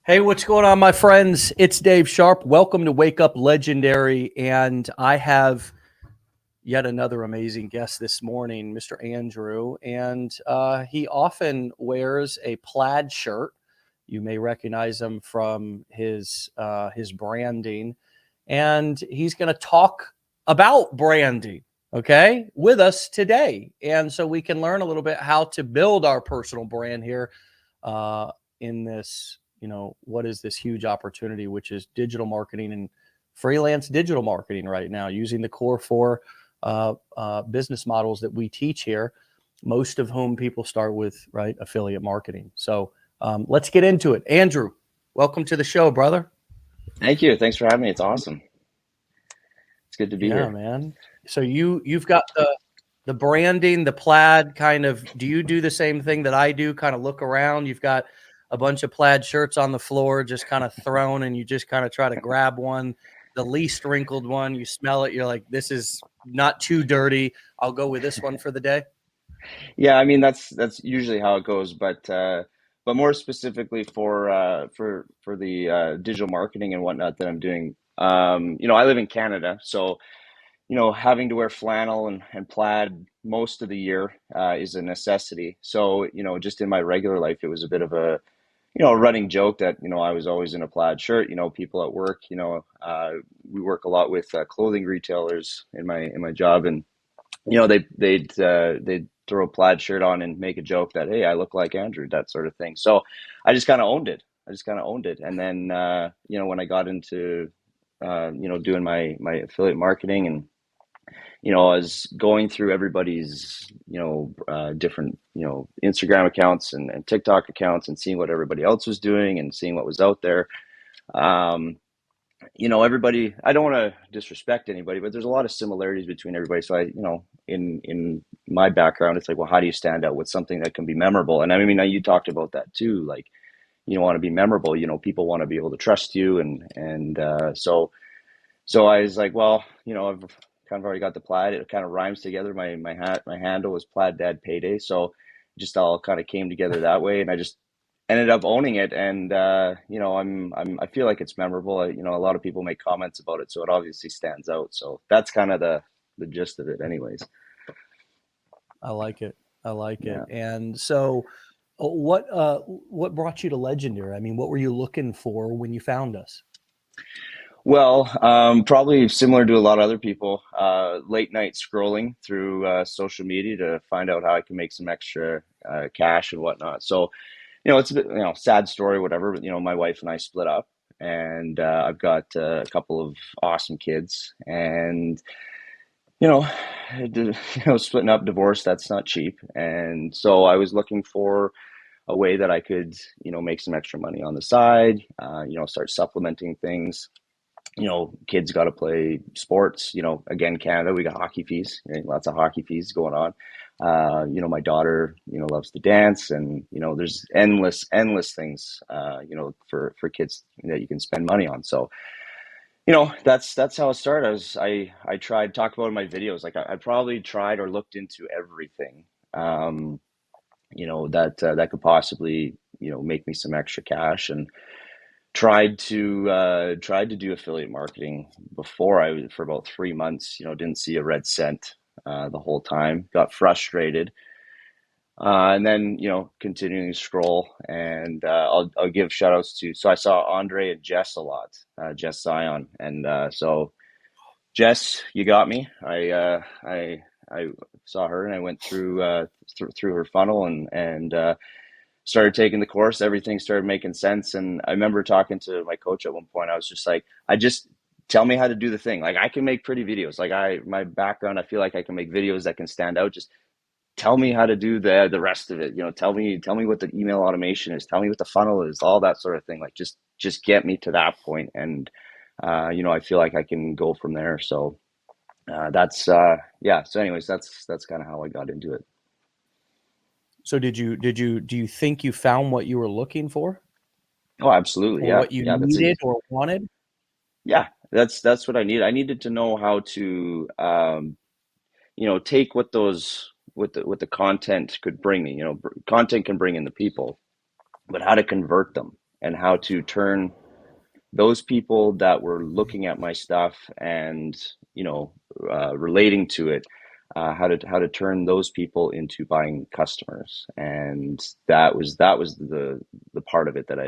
Hey, what's going on, my friends? It's Dave Sharpe. Welcome to Wake Up Legendary. And I have yet another amazing guest this morning, Mr. Andrew. And he often wears a plaid shirt. You may recognize him from his branding. And he's going to talk about branding, okay, with us today. And so we can learn a little bit how to build our personal brand here in this, what is this huge opportunity, which is digital marketing and freelance digital marketing right now, using the core four business models that we teach here, most of whom people start with, right, affiliate marketing. So let's get into it. Andrew, welcome to the show, brother. Thank you. Thanks for having me. It's awesome. It's good to be Yeah, here. man. So you've got the branding, the plaid kind of. Do you do the same thing that I do? Kind of look around. You've got a bunch of plaid shirts on the floor, just kind of thrown, and you just kind of try to grab one, the least wrinkled one. You smell it. You're like, this is not too dirty. I'll go with this one for the day. Yeah, I mean that's usually how it goes, but more specifically for the digital marketing and whatnot that I'm doing. I live in Canada, so having to wear flannel and plaid most of the year is a necessity. So just in my regular life, it was a bit of a running joke that I was always in a plaid shirt. People at work, we work a lot with clothing retailers in my job, and they'd throw a plaid shirt on and make a joke that, hey, I look like Andrew, that sort of thing. So I just kind of owned it. And then when I got into doing my affiliate marketing, and I was going through everybody's different Instagram accounts and TikTok accounts, and seeing what everybody else was doing and seeing what was out there. um, Everybody, I don't want to disrespect anybody, but there's a lot of similarities between everybody. So in my background, it's like, well, how do you stand out with something that can be memorable? And I mean, you talked about that too. Like, want to be memorable, people want to be able to trust you. So I was like, well, I've kind of already got the plaid. It kind of rhymes together. My handle was Plaid Dad Payday. So just all kind of came together that way. And I just ended up owning it. And I feel like it's memorable. A lot of people make comments about it, so it obviously stands out. So that's kind of the gist of it anyways. I like it. I like it. Yeah. And so, what brought you to Legendary? I mean, what were you looking for when you found us? Well, probably similar to a lot of other people, late night scrolling through social media to find out how I can make some extra cash and whatnot. So, it's a bit, sad story, whatever, but, my wife and I split up, and I've got a couple of awesome kids, and, you know, splitting up, divorce, that's not cheap. And so I was looking for a way that I could, make some extra money on the side, start supplementing things. Kids got to play sports. Again, Canada, we got hockey fees, right? Lots of hockey fees going on. My daughter, loves to dance, and there's endless things, for kids that you can spend money on. So, that's how it started. I tried talk about it in my videos. Like I probably tried or looked into everything, um, that could possibly, make me some extra cash, and tried to do affiliate marketing before. I was for about 3 months, didn't see a red cent the whole time, got frustrated, and then continuing to scroll. And I'll give shout outs to, so I saw Andre and Jess a lot, Jess Zion. And so Jess, you got me. I saw her, and I went through her funnel, and started taking the course. Everything started making sense. And I remember talking to my coach at one point. I was just like, I just tell me how to do the thing. Like, I can make pretty videos. Like, my background, I feel like I can make videos that can stand out. Just tell me how to do the rest of it. Tell me what the email automation is. Tell me what the funnel is. All that sort of thing. Like, just get me to that point, and I feel like I can go from there. So that's yeah. So, anyways, that's kind of how I got into it. So, do you think you found what you were looking for, Oh, absolutely. or Yeah, what you yeah. That's a needed or wanted? Yeah, that's what I need. I needed to know how to, take what the content could bring me. Content can bring in the people, but how to convert them. and how to turn those people that were looking at my stuff and relating to it, how to turn those people into buying customers. And that was the part of it that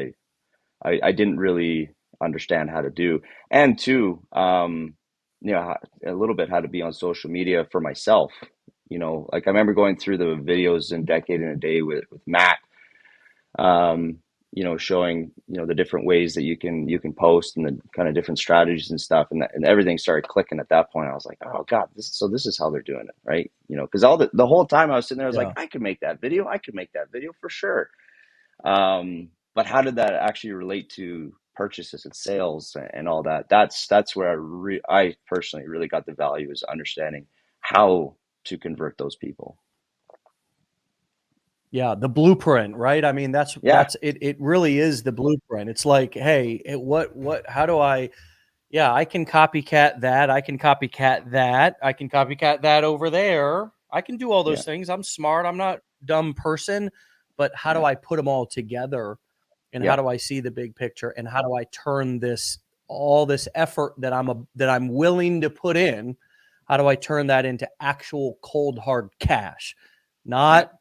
I didn't really understand how to do. And two, a little bit how to be on social media for myself. Like I remember going through the videos in Decade in a Day with Matt, um, showing, the different ways that you can post and the kind of different strategies and stuff. And everything started clicking at that point. I was like, oh God, this is how they're doing it, right? Because the whole time I was sitting there, I was like, Yeah. I could make that video. I could make that video for sure. But how did that actually relate to purchases and sales and all that? That's where I personally really got the value, is understanding how to convert those people. Yeah, the blueprint, right? I mean, Yeah, that's it. It really is the blueprint. It's like, hey, how do I? Yeah, I can copycat that. I can copycat that. I can copycat that over there. I can do all yeah, those things. I'm smart. I'm not a dumb person, but how do yeah, I put them all together? And how yeah. do I see the big picture? And how do I turn all this effort that I'm willing to put in? How do I turn that into actual cold hard cash? Yeah. Not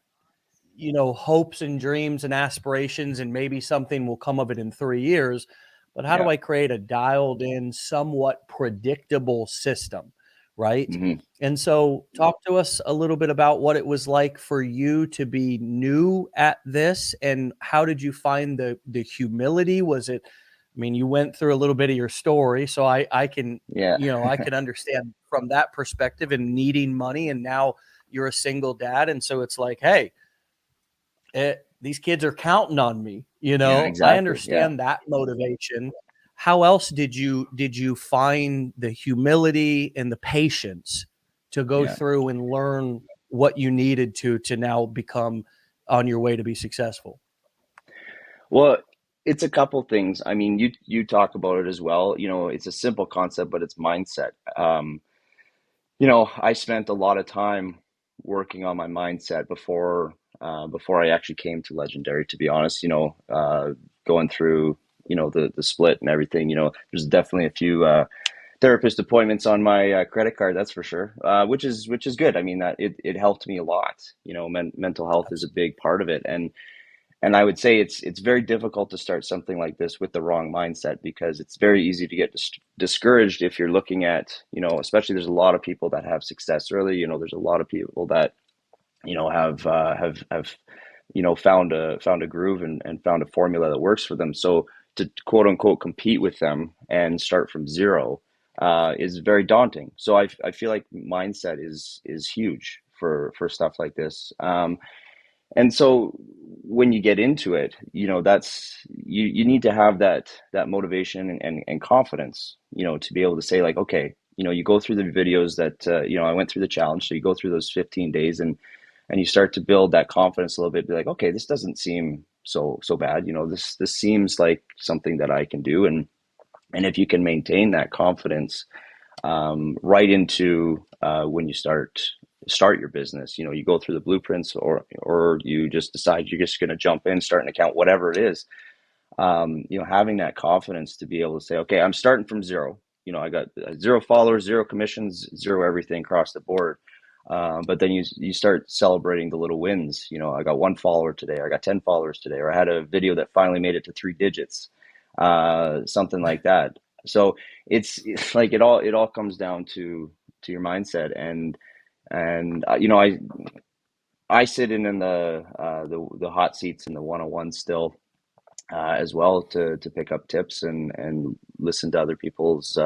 hopes and dreams and aspirations, and maybe something will come of it in 3 years. But how do Yeah. I create a dialed in, somewhat predictable system? Right. Hmm. And so, talk to us a little bit about what it was like for you to be new at this, and how did you find the humility? Was it, I mean, you went through a little bit of your story, so I can, Yeah. I can understand from that perspective, and needing money, and now you're a single dad. And so it's like, hey, these kids are counting on me. Yeah, I exactly. Yeah. understand that motivation. How else did you find the humility and the patience to go Yeah. through and learn what you needed to now become on your way to be successful? Well, it's a couple things. I mean, you talk about it as well. It's a simple concept, but it's mindset. I spent a lot of time working on my mindset before I actually came to Legendary, to be honest. Going through, the split and everything. There's definitely a few therapist appointments on my credit card, that's for sure. Which is good. I mean, that it helped me a lot. Mental health is a big part of it, and I would say it's very difficult to start something like this with the wrong mindset, because it's very easy to get discouraged if you're looking at, especially there's a lot of people that have success early. There's a lot of people that have found a groove and found a formula that works for them. So to quote unquote compete with them and start from zero is very daunting. So I feel like mindset is huge for stuff like this. And so when you get into it, that's you need to have that motivation and confidence, to be able to say, like, okay, you go through the videos that I went through the challenge. So you go through those 15 days, and you start to build that confidence a little bit, be like, okay, this doesn't seem so bad. This seems like something that I can do. And if you can maintain that confidence right into when you start your business. You go through the blueprints, or you just decide you're just going to jump in, start an account, whatever it is. Having that confidence to be able to say, okay, I'm starting from zero. I got zero followers, zero commissions, zero everything across the board. But then you start celebrating the little wins. I got one follower today, or I got 10 followers today, or I had a video that finally made it to 3 digits, something like that. So it's like it all comes down to your mindset. And I sit in the hot seats in the one-on-one still, as well, to pick up tips and listen to other people's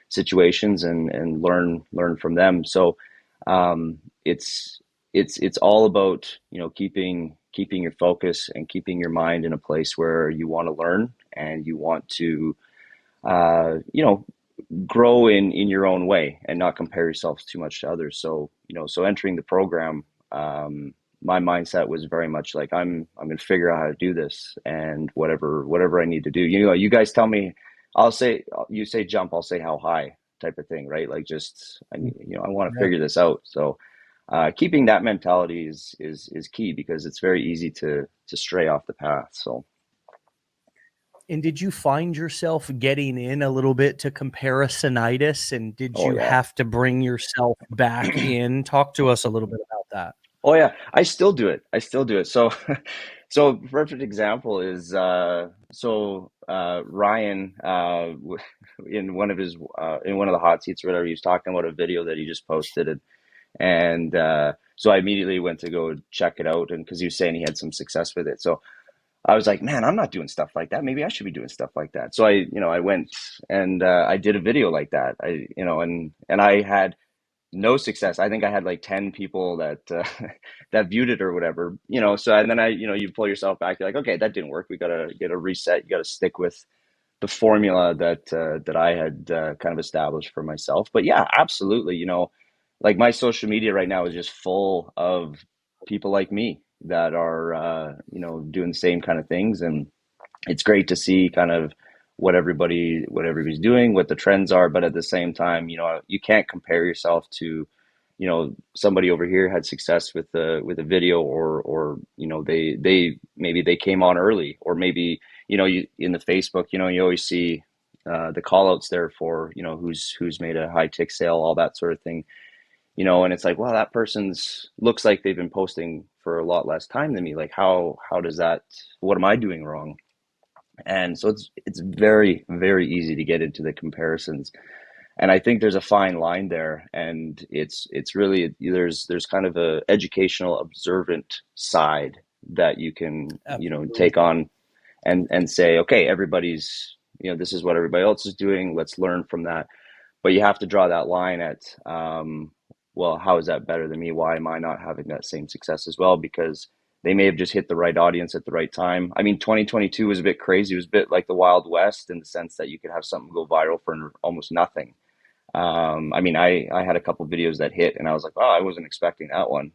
situations and learn from them. So um, it's it's all about keeping your focus and keeping your mind in a place where you want to learn and you want to uh, you know grow in your own way and not compare yourself too much to others. So entering the program, my mindset was very much like, I'm going to figure out how to do this, and whatever I need to do. You guys tell me, you say jump, I'll say how high, type of thing, right? Like, just I want to Yeah. figure this out. So keeping that mentality is key, because it's very easy to stray off the path. So And did you find yourself getting in a little bit to comparisonitis? And did Oh you yeah. have to bring yourself back in? Talk to us a little bit about that. Oh yeah, I still do it. I still do it. So, so perfect example is Ryan in one of his in one of the hot seats or whatever, he was talking about a video that he just posted, and so I immediately went to go check it out, and because he was saying he had some success with it, so I was like, man, I'm not doing stuff like that. Maybe I should be doing stuff like that. So I went and I did a video like that. And I had no success. I think I had like 10 people that that viewed it or whatever, so, and then you pull yourself back. You're like, okay, that didn't work. We got to get a reset. You got to stick with the formula that I had kind of established for myself. But yeah, absolutely. Like my social media right now is just full of people like me that are, doing the same kind of things. And it's great to see kind of what everybody's doing, what the trends are, but at the same time, you can't compare yourself to, somebody over here had success with a video, or they maybe they came on early, or maybe you in the Facebook, you always see the call outs there for who's made a high tick sale, all that sort of thing, and it's like, well, that person's looks like they've been posting for a lot less time than me. Like, how does that? What am I doing wrong? And so it's very, very easy to get into the comparisons. And I think there's a fine line there. And it's really, there's kind of a educational observant side that you can, Absolutely. take on and say, okay, everybody's, this is what everybody else is doing. Let's learn from that. But you have to draw that line at, well, how is that better than me? Why am I not having that same success as well? Because they may have just hit the right audience at the right time. I mean, 2022 was a bit crazy. It was a bit like the Wild West in the sense that you could have something go viral for almost nothing. I mean, I had a couple videos that hit, and I was like, oh, I wasn't expecting that one.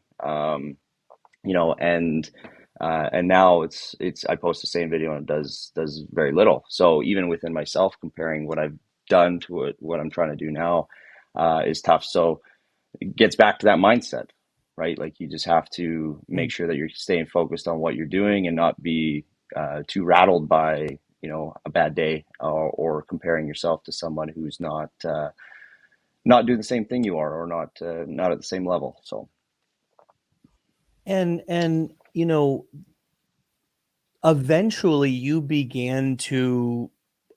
You know, and now it's I post the same video and it does very little. So even within myself, comparing what I've done to what I'm trying to do now is tough. So it gets back to that mindset, right? Like you just have to make Mm. sure that you're staying focused on what you're doing and not be too rattled by a bad day, or comparing yourself to someone who's not doing the same thing you are, or not at the same level. So And eventually you began to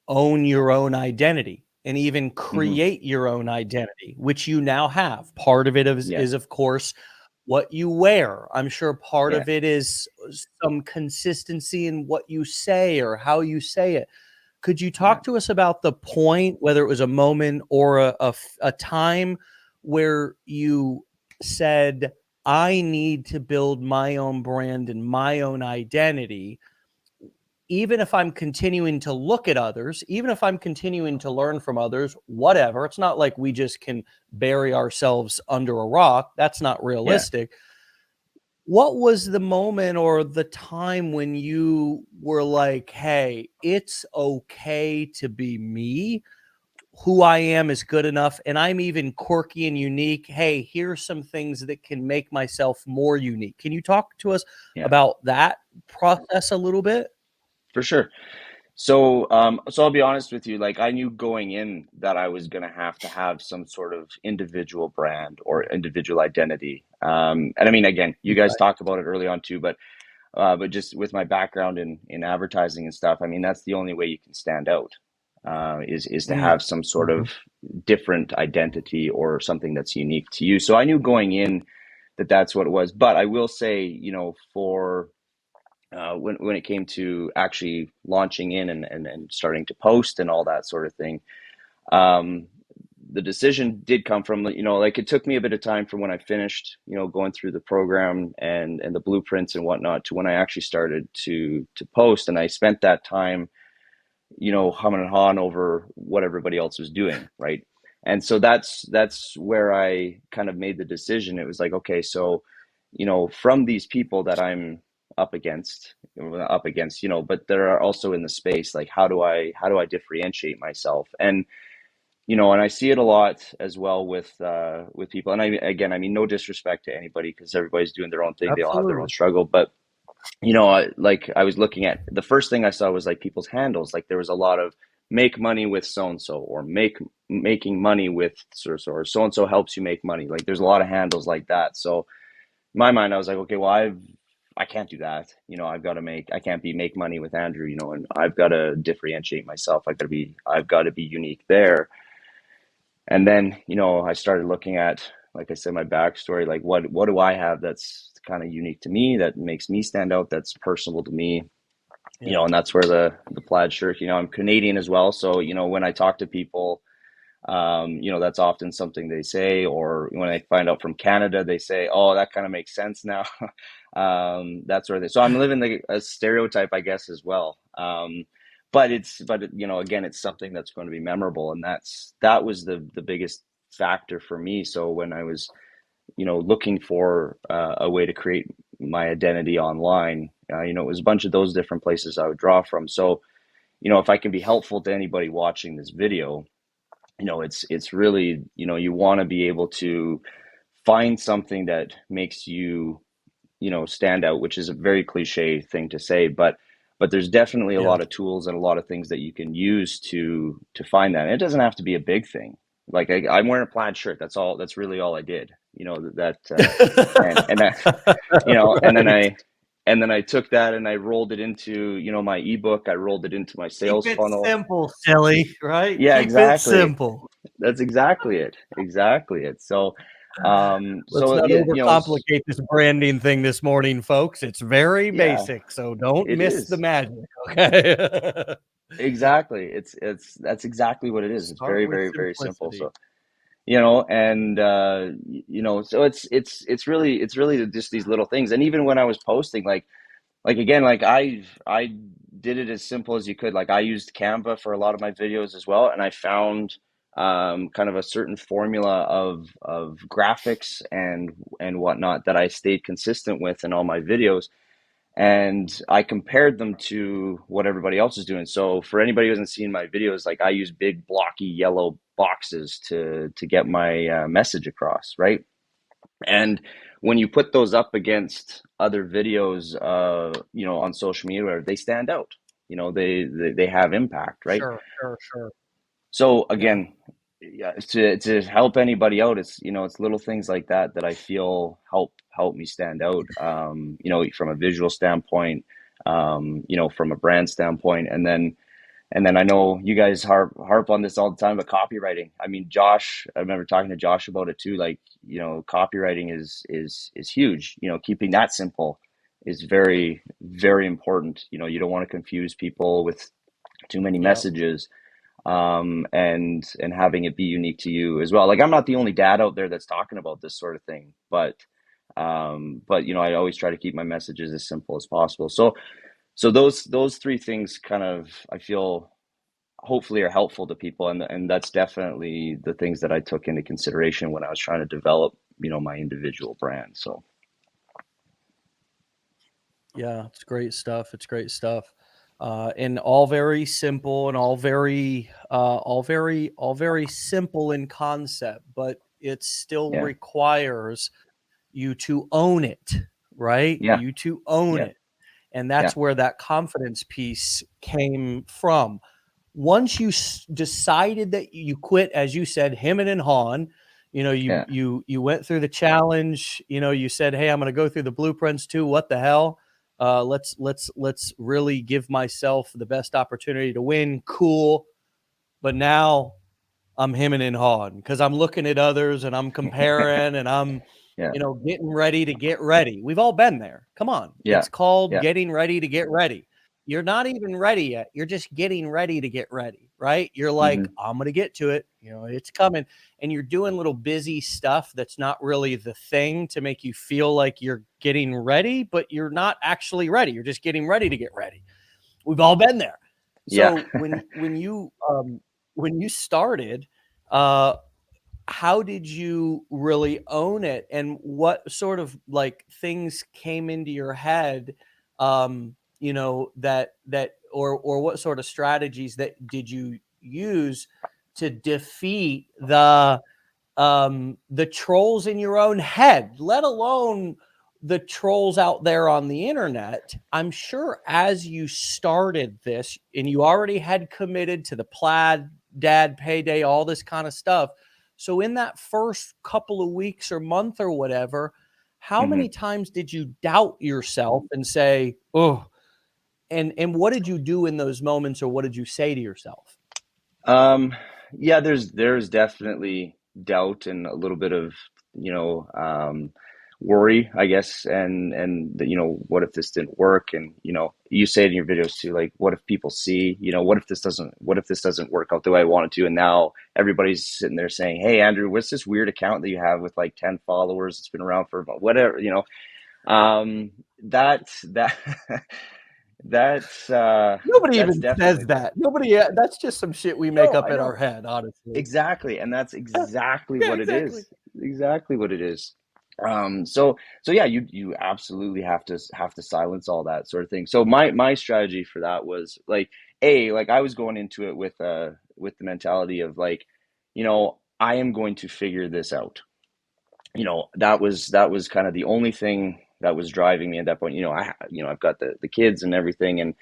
own your own identity and even hmm create your own identity, which you now have. Part of it is, yeah, is of course, what you wear. I'm sure part yeah, of it is some consistency in what you say or how you say it. Could you yeah. talk to us about the point, whether it was a moment or a time where you said, I need to build my own brand and my own identity, even if I'm continuing to look at others, even if I'm continuing to learn from others, whatever. It's not like we just can bury ourselves under a rock. That's not Yeah. realistic. What was the moment or the time when you were like, hey, it's okay to be me? Who I am is good enough. And I'm even quirky and unique. Hey, here's some things that can make myself more unique. Can you talk to us Yeah, about that process a little bit? for sure. So I'll be honest with you. Like I knew going in that I was gonna have to have some sort of individual brand or individual identity. And I mean, again, you guys talked about it early on too, but just with my background in advertising and stuff, I mean, that's the only way you can stand out. Is to Mm. have some sort Mhm. of different identity or something that's unique to you. So I knew going in that that's what it was. But I will say, for when it came to actually launching in and starting to post and all that sort of thing, um, the decision did come from, like it took me a bit of time from when I finished, going through the program and the blueprints and whatnot to when I actually started to post. And I spent that time, humming and hawing over what everybody else was doing, right? And so that's where I kind of made the decision. It was like, okay, so, from these people that I'm up against, but there are also in the space, like how do I differentiate myself? And I see it a lot as well with people. And I mean, again, I mean, no disrespect to anybody because everybody's doing their own thing. They all have their own Absolutely. struggle, but I was looking at, the first thing I saw was like people's handles. Like there was a lot of make money with so and so, or making money with so and so helps you make money. Like there's a lot of handles like that. So in my mind, I was like, okay, well, I can't do that. I can't make money with Andrew, and I've got to differentiate myself. I've got to be unique there. And then, I started looking at, like I said, my backstory, like what do I have that's kind of unique to me, that makes me stand out, that's personal to me, and that's where the plaid shirt, I'm Canadian as well. So, when I talk to people, that's often something they say, or when I find out from Canada, they say, "Oh, that kind of makes sense now." That's where so I'm living a stereotype, I guess, as well. Again, it's something that's going to be memorable, and that was the biggest factor for me. So when I was, looking for a way to create my identity online, it was a bunch of those different places I would draw from. So, if I can be helpful to anybody watching this video, it's really, you want to be able to find something that makes you, stand out, which is a very cliche thing to say, but there's definitely a Yeah. lot of tools and a lot of things that you can use to find that. And it doesn't have to be a big thing. Like I'm wearing a plaid shirt. That's really all I did, and that, Right. and then I took that and I rolled it into, my ebook. I rolled it into my Keep sales it funnel. simple, silly, right? Yeah, Keep it exactly. simple. That's exactly it. Exactly it. So, Let's not yeah, overcomplicate this branding thing this morning, folks. It's very yeah, basic, so don't it miss the is. magic, okay? Exactly. That's exactly what it is. It's Start very, with very, very simple. simplicity. So, and so it's really just these little things. And even when I was posting, like again, like I did it as simple as you could. Like I used Canva for a lot of my videos as well, and I found kind of a certain formula of graphics and whatnot that I stayed consistent with in all my videos, and I compared them to what everybody else is doing. So for anybody who hasn't seen my videos, like I use big blocky yellow boxes to get my message across, right? And when you put those up against other videos, on social media, where they stand out, they have impact, right? Sure, sure, sure. So Yeah, again, yeah, to help anybody out, it's little things like that I feel help me stand out. From a visual standpoint, from a brand standpoint, and then I know you guys harp on this all the time, but copywriting. I mean, Josh, I remember talking to Josh about it too. Like, copywriting is huge. Keeping that simple is very, very important. You don't want to confuse people with too many yeah, messages, and having it be unique to you as well. Like I'm not the only dad out there that's talking about this sort of thing, but I always try to keep my messages as simple as possible. So those three things kind of, I feel, hopefully are helpful to people, and that's definitely the things that I took into consideration when I was trying to develop, my individual brand. So yeah. It's great stuff. It's great stuff. And all very simple and all very simple in concept, but it still yeah, requires you to own it, right? yeah, You to own yeah, it. And yeah, that's where that confidence piece came from. Once you decided that you quit, as you said, hemming and hawing, you yeah, you went through the challenge. You said, "Hey, I'm going to go through the blueprints too. What the hell? Let's really give myself the best opportunity to win." Cool, but now I'm hemming and hawing because I'm looking at others and I'm comparing and I'm, yeah, getting ready to get ready. We've all been there. Come on. yeah, It's called yeah, getting ready to get ready. You're not even ready yet. You're just getting ready to get ready, right? You're like, hmm, I'm going to get to it. It's coming. And you're doing little busy stuff that's not really the thing to make you feel like you're getting ready, but you're not actually ready. You're just getting ready to get ready. We've all been there. yeah. So when you started, uh, how did you really own it, and what sort of like things came into your head, or what sort of strategies that did you use to defeat the trolls in your own head, let alone the trolls out there on the internet, I'm sure as you started this and you already had committed to the Plaid Dad payday, all this kind of stuff. So in that first couple of weeks or month or whatever, how Hmm. many times did you doubt yourself and say, "Oh," and what did you do in those moments, or what did you say to yourself? Um, yeah, there's definitely doubt and a little bit of, worry, I guess, and what if this didn't work? And you say it in your videos too, like, what if people see, what if this doesn't work out the way I want it to? And now everybody's sitting there saying, "Hey, Andrew, what's this weird account that you have with like 10 followers? It's been around for about whatever, that Nobody that's even says definitely there. that. Nobody. That's just some shit we make No, up I in our know. head, honestly. Exactly, and that's exactly Yeah, what it exactly. is. Exactly what it is. So yeah, you absolutely have to silence all that sort of thing. So my strategy for that was like, like I was going into it with the mentality of like, I am going to figure this out. That was kind of the only thing that was driving me at that point. I've got the kids and everything, and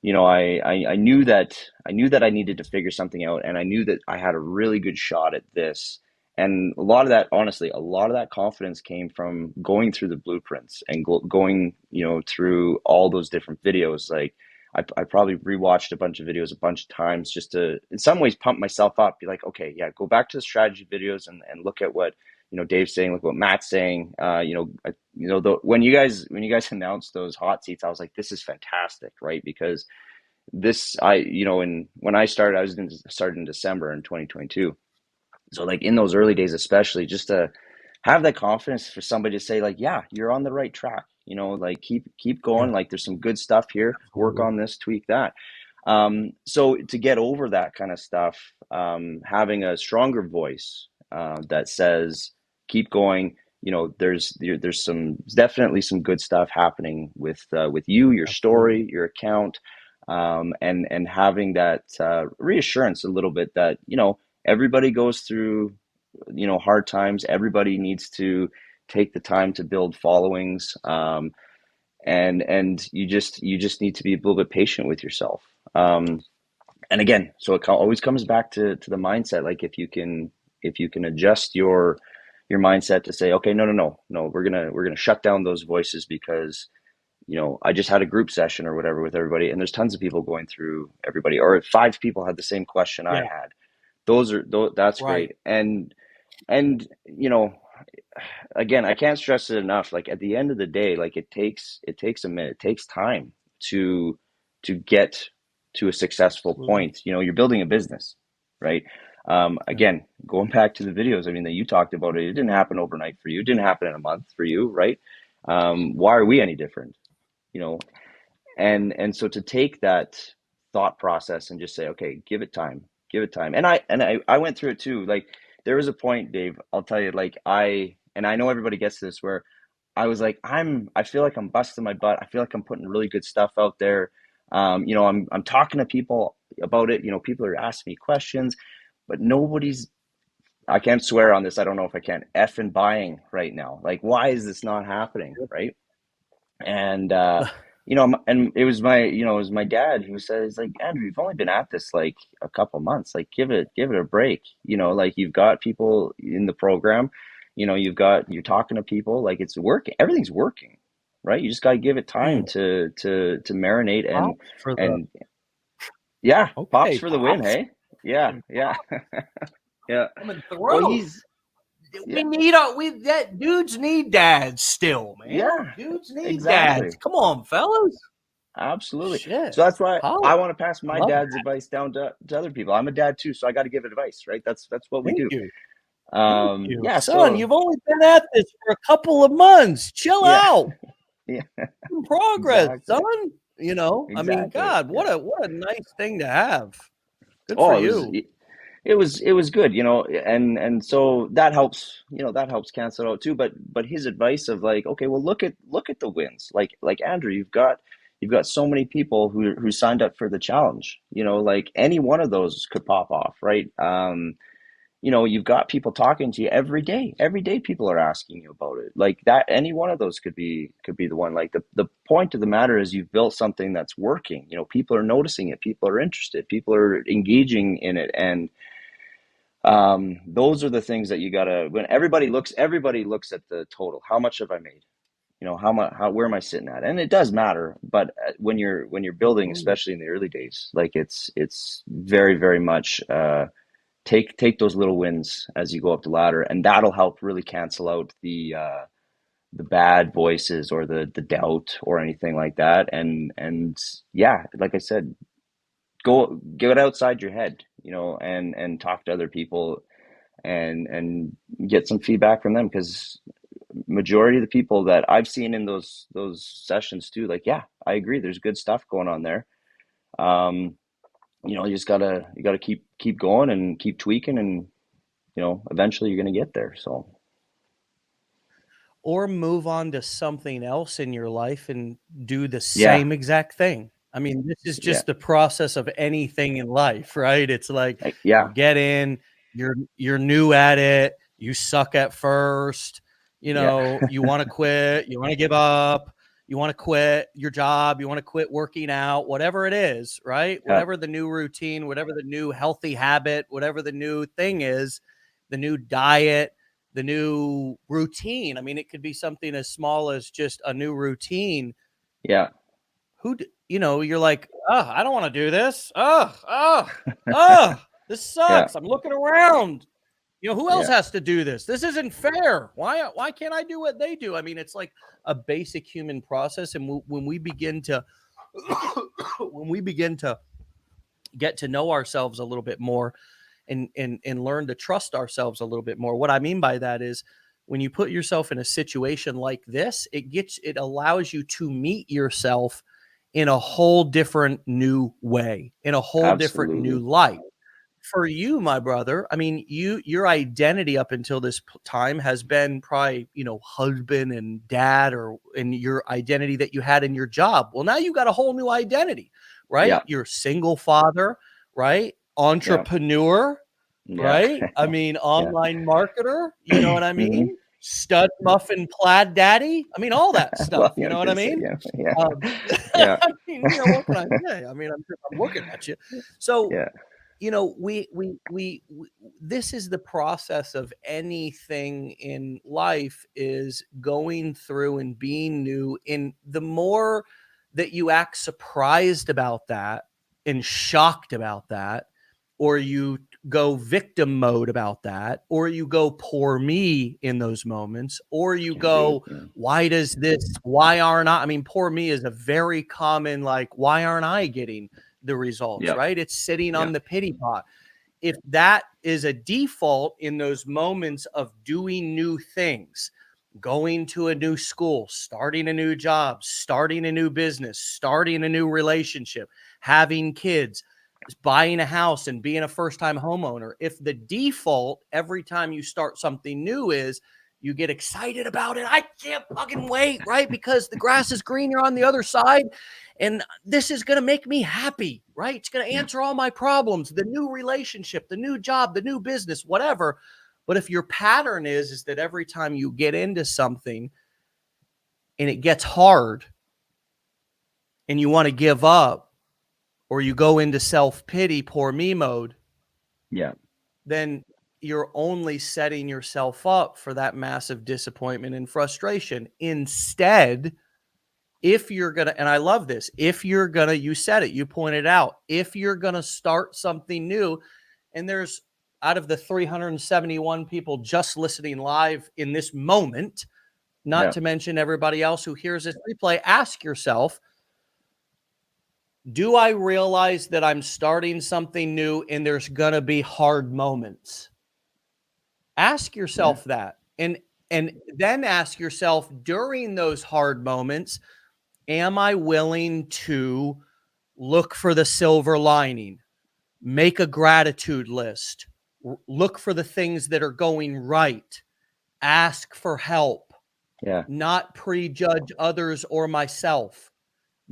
I knew that I needed to figure something out, and I knew that I had a really good shot at this. And a lot of that, honestly, a lot of that confidence came from going through the blueprints and going, through all those different videos. Like I probably rewatched a bunch of videos a bunch of times just to, in some ways, pump myself up. Be like, okay, yeah, go back to the strategy videos and look at what Dave's saying, look what Matt's saying. When you guys announced those hot seats, I was like, this is fantastic, right? Because this, and when I started in December in 2022. So like in those early days, especially, just to have that confidence for somebody to say like, yeah, you're on the right track. Like keep going. Yeah, Like there's some good stuff here. Work absolutely. on this, tweak that. So to get over that kind of stuff, having a stronger voice that says, "Keep going." There's definitely some good stuff happening with you, your Absolutely. story, your account, and having that reassurance a little bit that everybody goes through hard times. Everybody needs to take the time to build followings, and you just need to be a little bit patient with yourself. And again, so it always comes back to the mindset. Like if you can adjust your mindset to say, okay, no, we're gonna shut down those voices because I just had a group session or whatever with everybody, and there's tons of people going through everybody, or if five people had the same question I Yeah, had. That's right. great. And again, I can't stress it enough. Like at the end of the day, like it takes a minute, it takes time to get to a successful Absolutely. point. You're building a business, right? Yeah. Again, going back to the videos, I mean, that you talked about, it didn't happen overnight for you. It didn't happen in a month for you, right? Why are we any different? You know, and so to take that thought process and just say, okay, give it time. And I went through it too. Like there was a point, Dave, I'll tell you, like I know everybody gets this, where I was like, I feel like I'm busting my butt. I feel like I'm putting really good stuff out there. I'm talking to people about it. People are asking me questions, but nobody's, I can't swear on this, I don't know if I can, effing buying right now. Like, why is this not happening, right? And and it was my dad who says, like, Andrew, you've only been at this like a couple months. Like, give it a break. Like you've got people in the program. You're talking to people. Like it's working. Everything's working, right? You just got to give it time Mm. to marinate Pops for the and yeah, pops okay. for the win. Pops Hey, yeah, yeah, yeah. coming Well, through. he's We yeah, need we that dudes need dads still, man. yeah, Dudes need dads. exactly. Come on, fellas. Absolutely. Shit. So that's why Holla. I want to pass I my love dad's that. advice down to other people. I'm a dad too, so I got to give advice, right? That's what we Thank do. you. Thank you. Yeah. Son, So you've only been at this for a couple of months. Chill yeah, out. yeah, In progress, exactly, son. I mean, exactly. God, Yeah. what a nice thing to have. Good for Oh, it was you. it, it was good, and so that helps, cancel it out too. But his advice of like, okay, well, look at the wins. Like Andrew, you've got so many people who signed up for the challenge. Like any one of those could pop off, right? you've got people talking to you every day. Every day people are asking you about it. Like that, any one of those could be the one. Like the point of the matter is you've built something that's working. People are noticing it, people are interested, people are engaging in it. And those are the things that you gotta, when everybody looks at the total. How much have I made? Where am I sitting at? And it does matter, but when you're building, especially in the early days, like it's very, very much take those little wins as you go up the ladder, and that'll help really cancel out the bad voices or the doubt or anything like that. And yeah, like I said, get outside your head, and talk to other people and get some feedback from them, because majority of the people that I've seen in those sessions too, like, yeah, I agree, there's good stuff going on there. You just gotta keep going and keep tweaking, and eventually you're gonna get there. So, or move on to something else in your life and do the yeah, same exact thing. I mean, this is yeah, just the process of anything in life, right? It's like yeah, you get in, you're new at it, you suck at first, yeah, you want to quit, you want to give up, you want to quit your job, you want to quit working out, whatever it is, right? yeah, Whatever the new routine, whatever the new healthy habit, whatever the new thing is, the new diet, the new routine. I mean, it could be something as small as just a new routine. yeah, You're like, oh, I don't want to do this. Oh, this yeah, sucks. I'm looking around. Who else yeah, has to do this? This isn't fair. Why can't I do what they do? I mean, it's like a basic human process. And when we begin to get to know ourselves a little bit more, and learn to trust ourselves a little bit more. What I mean by that is, when you put yourself in a situation like this, it allows you to meet yourself in a whole different new way, in a whole different new absolutely, light. For you, my brother, I mean, your identity up until this time has been probably, husband and dad, or in your identity that you had in your job. Well, now you got a whole new identity, right? yeah, You're single father, right? yeah, Entrepreneur, yeah, right? I mean, yeah. online marketer, you know what I Hmm. mean? Stud muffin plaid daddy. I mean, all that Well, stuff, you I was know what I gonna say, mean? yeah, yeah, Um, yeah, I mean, what can I say? I mean, I'm looking at you. So, yeah, we this is the process of anything in life, is going through and being new. And the more that you act surprised about that and shocked about that, or you go victim mode about that, or you go poor me in those moments, or you can't do it. go, Yeah, why aren't I mean, poor me is a very common, like, why aren't I getting the results, yeah, right? It's sitting yeah, on the pity pot. If that is a default in those moments of doing new things, going to a new school, starting a new job, starting a new business, starting a new relationship, having kids, buying a house and being a first time homeowner, if the default every time you start something new is you get excited about it, I can't fucking wait, right? Because the grass is greener on the other side, and this is going to make me happy, right? It's going to yeah, answer all my problems, the new relationship, the new job, the new business, whatever. But if your pattern is that every time you get into something and it gets hard and you want to give up, or you go into self-pity, poor me mode, yeah, then you're only setting yourself up for that massive disappointment and frustration. Instead, if you're going to, and I love this, if you're going to, you said it, you pointed out, if you're going to start something new, and there's, out of the 371 people just listening live in this moment, not yeah, to mention everybody else who hears this replay, ask yourself, do I realize that I'm starting something new and there's going to be hard moments? Ask yeah, yourself that. And then ask yourself, during those hard moments, am I willing to look for the silver lining, make a gratitude list, look for the things that are going right, ask for help, yeah, not prejudge others or myself,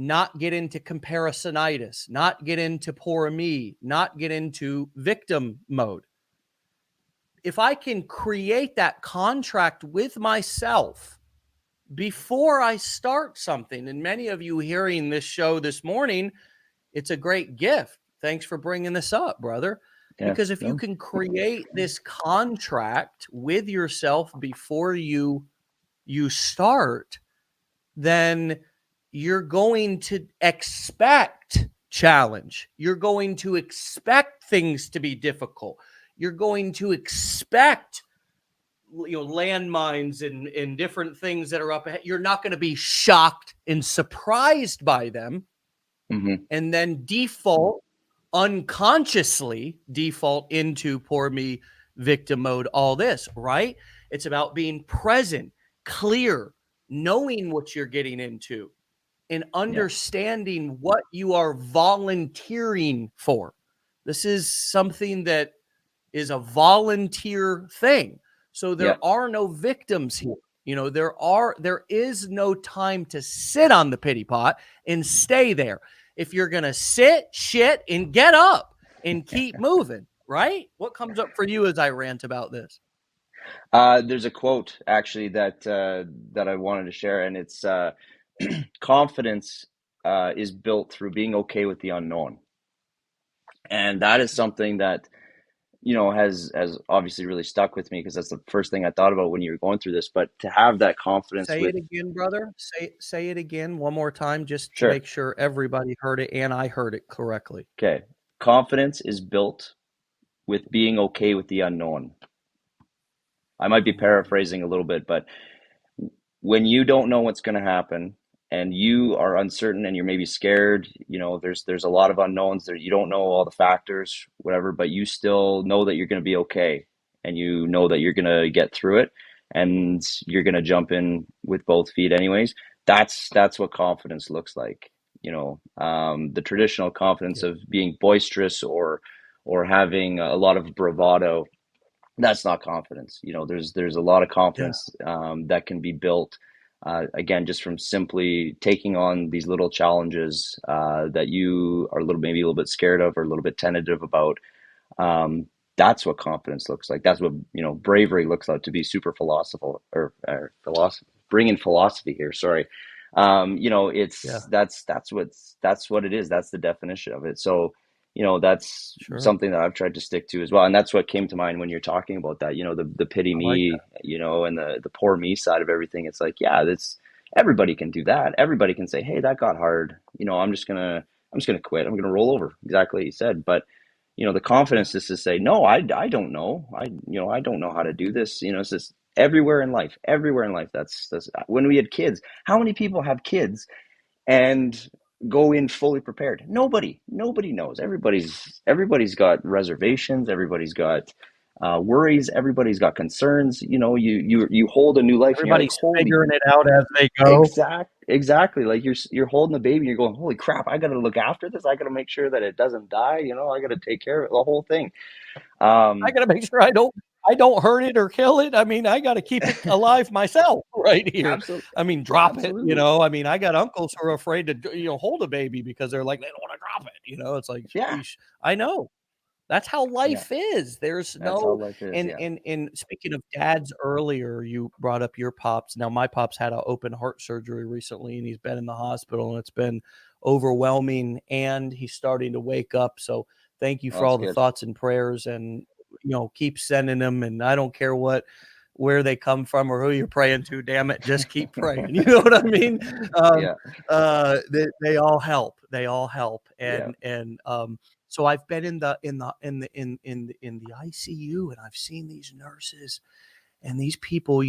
not get into comparisonitis, not get into poor me, not get into victim mode. if I can create that contract with myself before I start something, and many of you hearing this show this morning, it's a great gift. Thanks for bringing this up, brother. Yeah. Because if you can create this contract with yourself before you start, then you're going to expect challenge. You're going to expect things to be difficult. You're going to expect landmines and different things that are up ahead. You're not going to be shocked and surprised by them, and then unconsciously default into poor me, victim mode, all this, right? It's about being present, clear, knowing what you're getting into, and understanding what you are volunteering for. This is something that is a volunteer thing. So there are no victims here. There is no time to sit on the pity pot and stay there. If you're going to sit, shit, and get up and keep moving, right? What comes up for you as I rant about this? There's a quote actually that I wanted to share, and it's confidence is built through being okay with the unknown. And that is something that has obviously really stuck with me, because that's the first thing I thought about when you were going through this. But to have that confidence Say with it again, brother. Say it again one more time, just to Sure. make sure everybody heard it and I heard it correctly. Okay. Confidence is built with being okay with the unknown. I might be paraphrasing a little bit, but when you don't know what's going to happen and you are uncertain and you're maybe scared, there's a lot of unknowns there. You don't know all the factors, whatever, but you still know that you're going to be okay, and you know that you're going to get through it, and you're going to jump in with both feet anyways. That's what confidence looks like. The traditional confidence of being boisterous or having a lot of bravado, that's not confidence. There's a lot of confidence that can be built, again, just from simply taking on these little challenges that you are maybe a little bit scared of or a little bit tentative about. That's what confidence looks like. That's what bravery looks like. To be super philosophical or philosophy, bring in philosophy here. Sorry. That's what it is. That's the definition of it. So that's something that I've tried to stick to as well. And that's what came to mind when you're talking about that, the pity me, and the poor me side of everything. It's like, everybody can do that. Everybody can say, hey, that got hard. I'm just going to quit. I'm going to roll over. Exactly what you said. But, the confidence is to say, no, I don't know. I don't know how to do this. It's just everywhere in life. That's when we had kids. How many people have kids and go in fully prepared? Nobody knows. Everybody's got reservations. Everybody's got worries. Everybody's got concerns. You hold a new life. Everybody's and you're like, figuring it out as they go. Exactly. Like you're holding the baby and you're going, holy crap, I got to look after this. I got to make sure that it doesn't die. I got to take care of it, the whole thing. I got to make sure I don't hurt it or kill it. I mean, I got to keep it alive myself right here. Absolutely. I mean, drop it, I mean, I got uncles who are afraid to, hold a baby because they're like, they don't want to drop it. It's like, I know. That's how life is. There's That's how life is, and speaking of dads earlier, you brought up your pops. Now, my pops had an open heart surgery recently, and he's been in the hospital, and it's been overwhelming, and he's starting to wake up. So thank you for all the thoughts and prayers, and, keep sending them. And I don't care where they come from or who you're praying to, damn it, just keep praying. You know what I mean? They all help. They all help. And so I've been in the ICU, and I've seen these nurses and these people.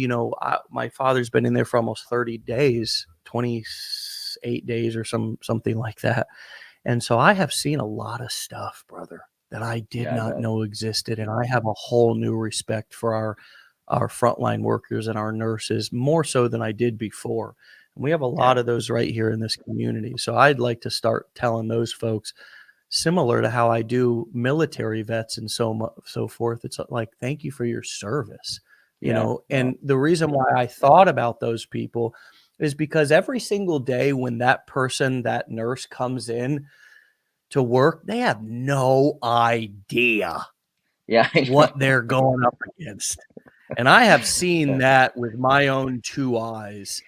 My father's been in there for almost 30 days, 28 days or something like that. And so I have seen a lot of stuff, brother, that I did not know existed. And I have a whole new respect for our frontline workers and our nurses, more so than I did before. And we have a lot of those right here in this community. So I'd like to start telling those folks, similar to how I do military vets and so forth. It's like, thank you for your service, and the reason why I thought about those people is because every single day when that nurse comes in to work, they have no idea Yeah, I what know. they're going up against. And I have seen Yeah. that with my own two eyes.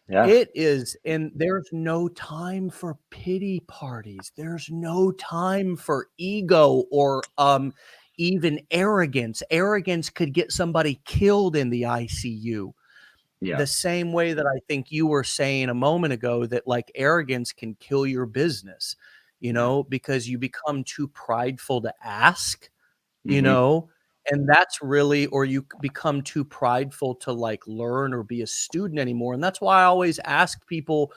Yeah. It is, and there's no time for pity parties. There's no time for ego or even arrogance. Arrogance could get somebody killed in the ICU. Yeah. The same way that I think you were saying a moment ago that like arrogance can kill your business, Yeah. because you become too prideful to ask, you Hmm. know, and that's really, or you become too prideful to like learn or be a student anymore. And that's why I always ask people,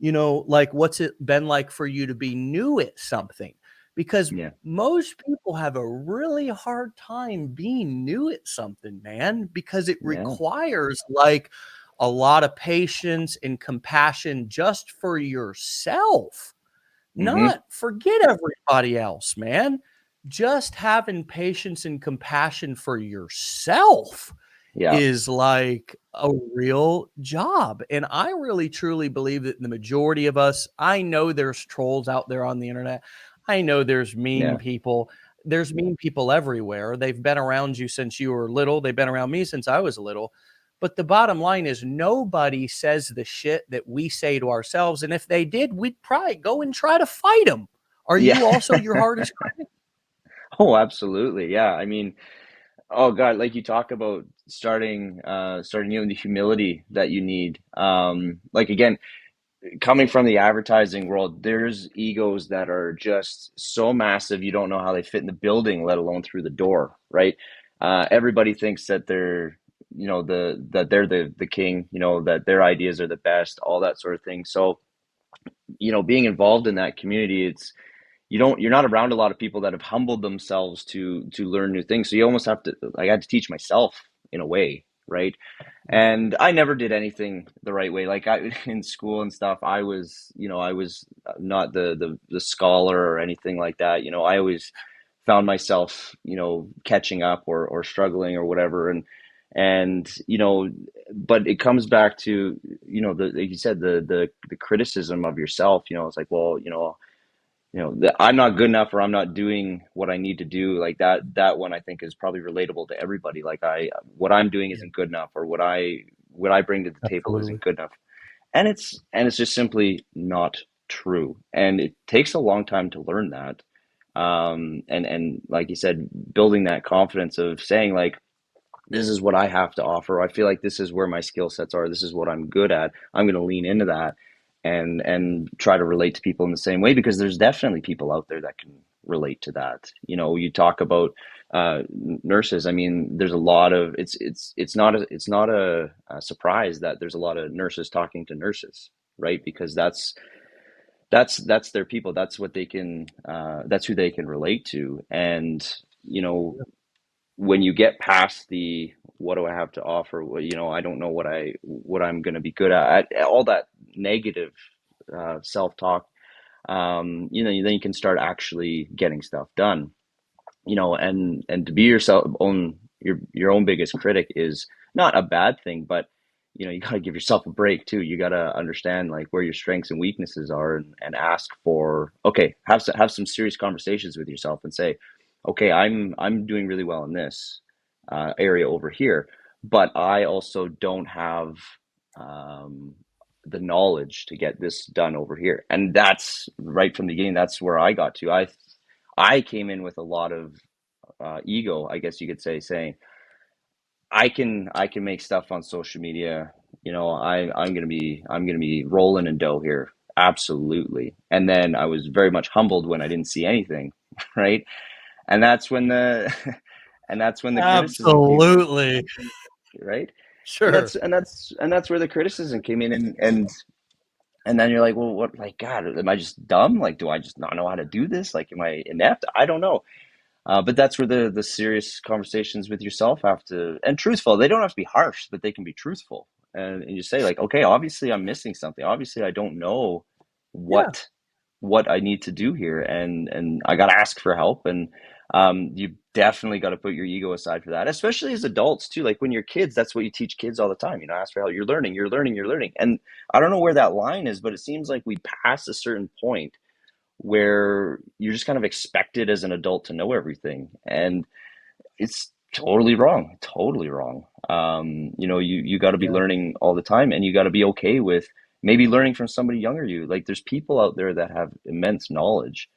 like, what's it been like for you to be new at something? Because Yeah. most people have a really hard time being new at something, man, because it Yeah. requires like a lot of patience and compassion just for yourself, Hmm. not forget everybody else, man. Just having patience and compassion for yourself Yeah. is like a real job. And I really truly believe that the majority of us, I know there's trolls out there on the internet. I know there's mean Yeah. people. There's mean people everywhere. They've been around you since you were little. They've been around me since I was little. But the bottom line is nobody says the shit that we say to ourselves. And if they did, we'd probably go and try to fight them. Are Yeah. you also your hardest critic? Oh, absolutely. Yeah. I mean, oh God, like you talk about starting you in the humility that you need. Like again, coming from the advertising world, there's egos that are just so massive you don't know how they fit in the building, let alone through the door, right? Everybody thinks that they're the king, that their ideas are the best, all that sort of thing. So, being involved in that community, you're not around a lot of people that have humbled themselves to learn new things. So you almost have to, like, I had to teach myself in a way, right? And I never did anything the right way. Like I in school and stuff, I was not the scholar or anything like that. I always found myself, catching up or struggling or whatever. And but it comes back to, like you said, the criticism of yourself. It's like, well, that I'm not good enough or I'm not doing what I need to do. Like that one I think is probably relatable to everybody. Like what I'm doing Yeah, isn't good enough, or what I bring to the table absolutely. isn't good enough. And it's just simply not true. And it takes a long time to learn that. And like you said, building that confidence of saying, like, this is what I have to offer. I feel like this is where my skill sets are. This is what I'm good at. I'm going to lean into that and try to relate to people in the same way, because there's definitely people out there that can relate to that. You talk about nurses. I mean, there's a lot of it's not a surprise that there's a lot of nurses talking to nurses, right? Because that's their people. That's what they can. That's who they can relate to. And you know when you get past the what do I have to offer? Well, I don't know what I'm going to be good at. All that negative self talk. Then you can start actually getting stuff done. And to be your own biggest critic is not a bad thing, but you got to give yourself a break too. You got to understand like where your strengths and weaknesses are, and ask for, okay, have some serious conversations with yourself and say, okay, I'm doing really well in this area over here, but I also don't have um, the knowledge to get this done over here. And that's right from the beginning. That's where I got to. I came in with a lot of ego, I guess you could say, saying I can make stuff on social media. I'm gonna be rolling in dough here, absolutely. And then I was very much humbled when I didn't see anything, right? And that's when the and that's when the criticism came in, Absolutely. right? And Sure. that's where the criticism came in, and then you're like, well, what? Like, God, am I just dumb? Like, do I just not know how to do this? Like, am I inept? I don't know. But that's where the serious conversations with yourself have to, and truthful. They don't have to be harsh, but they can be truthful. And you say like, okay, obviously I'm missing something. Obviously I don't know Yeah. what I need to do here, and I got to ask for help. And you definitely got to put your ego aside for that, especially as adults too. Like when you're kids, that's what you teach kids all the time. Ask for help. You're learning. You're learning. You're learning. And I don't know where that line is, but it seems like we pass a certain point where you're just kind of expected as an adult to know everything. And it's totally wrong, totally wrong. You know, you got to be Yeah. learning all the time, and you got to be okay with maybe learning from somebody younger you. Like there's people out there that have immense knowledge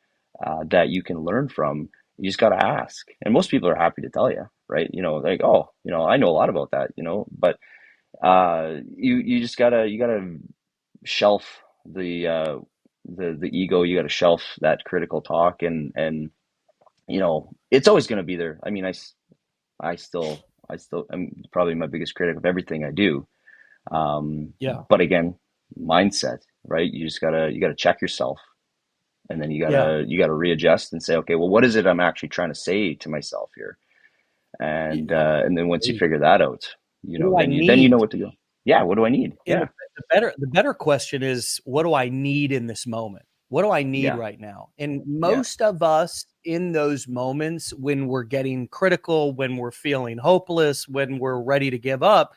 that you can learn from. You just got to ask, and most people are happy to tell you, right? You know, like, oh, you know, I know a lot about that, you know, but you just gotta shelf the ego. You gotta shelf that critical talk, and you know, it's always gonna be there. I mean, I still, I'm probably my biggest critic of everything I do. Yeah. But again, mindset, right? You gotta check yourself, and then Yeah. you gotta readjust and say, okay, well, what is it I'm actually trying to say to myself here? Yeah. And then once you Hey, figure that out, you what know, do I then you know need? what to go. Yeah, what do I need? And Yeah, the better question is, what do I need in this moment? What do I need yeah, right now? And yeah, most of us in those moments when we're getting critical, when we're feeling hopeless, when we're ready to give up,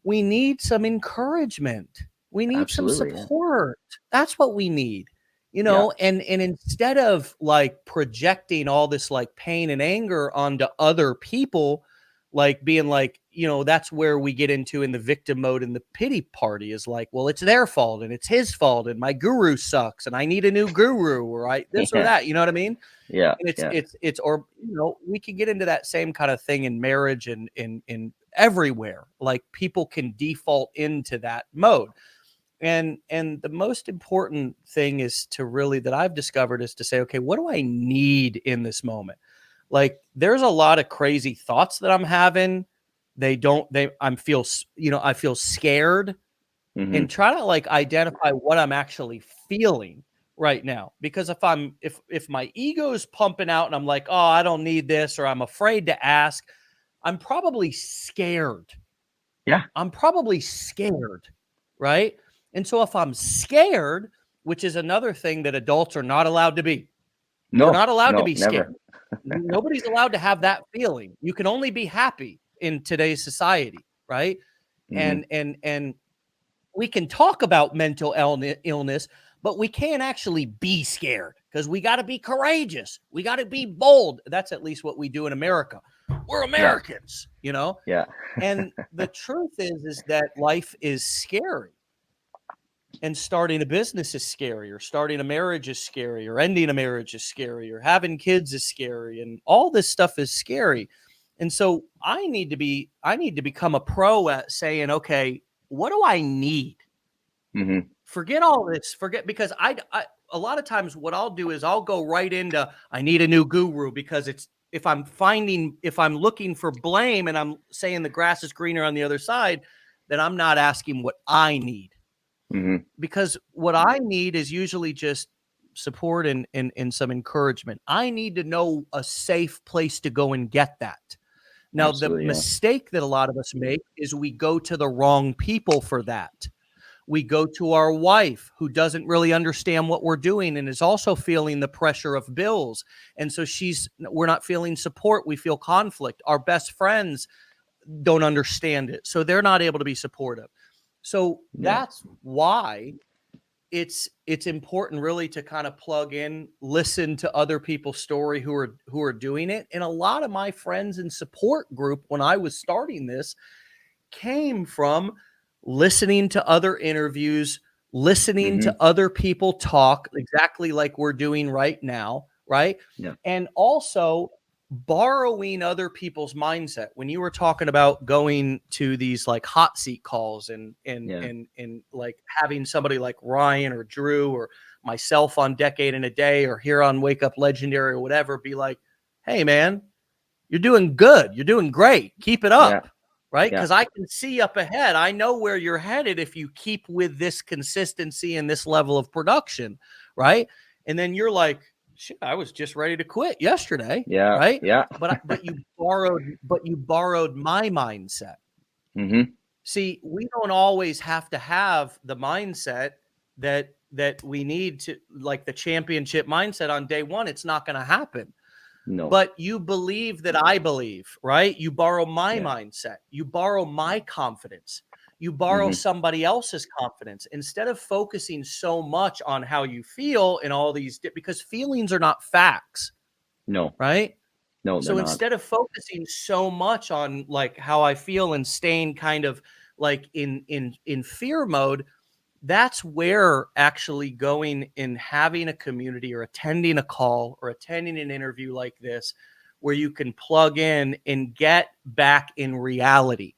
we need some encouragement. We need some absolutely. Yeah, support. That's what we need. You yeah, know, and instead of like projecting all this like pain and anger onto other people, like being like, you know, that's where we get into in the victim mode and the pity party is like, well, it's their fault and it's his fault and my guru sucks and I need a new guru or I this or yeah, that. You know what I mean? yeah, And yeah. it's or you know, we can get into that same kind of thing in marriage and in everywhere. Like people can default into that mode. And the most important thing is to really that I've discovered is to say, okay, what do I need in this moment? Like there's a lot of crazy thoughts that I'm having. I feel scared Hmm. and try to like identify what I'm actually feeling right now. Because if my ego is pumping out and I'm like, oh, I don't need this, or I'm afraid to ask, I'm probably scared. Yeah. I'm probably scared, right? And so if I'm scared, which is another thing that adults are not allowed to be, you're No, not allowed to no, be never. scared. Nobody's allowed to have that feeling. You can only be happy in today's society, right? Hmm. And we can talk about mental illness, but we can't actually be scared because we got to be courageous. We got to be bold. That's at least what we do in America. We're Yeah, Americans, you know? yeah, And the truth is that life is scary. And starting a business is scary, or starting a marriage is scary, or ending a marriage is scary, or having kids is scary, and all this stuff is scary. And so I need to become a pro at saying, okay, what do I need? hmm, Forget all this. Forget because I a lot of times what I'll do is I'll go right into I need a new guru because it's if I'm looking for blame and I'm saying the grass is greener on the other side, then I'm not asking what I need hmm. because what I need is usually just support and some encouragement. I need to know a safe place to go and get that. Now, the Absolutely. Yeah. mistake that a lot of us make is we go to the wrong people for that. We go to our wife who doesn't really understand what we're doing and is also feeling the pressure of bills. And so we're not feeling support. We feel conflict. Our best friends don't understand it. So they're not able to be supportive. So Yeah. that's why it's important really to kind of plug in, listen to other people's story who are doing it. And a lot of my friends and support group when I was starting this came from listening to other interviews, listening to Hmm. other people talk exactly like we're doing right now, right? Yeah. And also borrowing other people's mindset. When you were talking about going to these like hot seat calls Yeah. and like having somebody like Ryan or Drew or myself on Decade in a Day or here on Wake Up Legendary or whatever, be like, hey man, you're doing good. You're doing great. Keep it Yeah. up. Right. Yeah. Because I can see up ahead. I know where you're headed if you keep with this consistency and this level of production. Right. And then you're like, shit, I was just ready to quit yesterday. Yeah. Right. Yeah. But you borrowed my mindset. Hmm. See, we don't always have to have the mindset that we need to like the championship mindset on day one. It's not going to happen, No. but you believe that I believe, right? You borrow my Yeah. mindset. You borrow my confidence. You borrow Hmm. somebody else's confidence instead of focusing so much on how you feel and all these, because feelings are not facts, No. right? No, they're So not. instead of focusing so much on like how I feel and staying kind of like in fear mode, that's where actually going and having a community or attending a call or attending an interview like this, where you can plug in and get back in reality,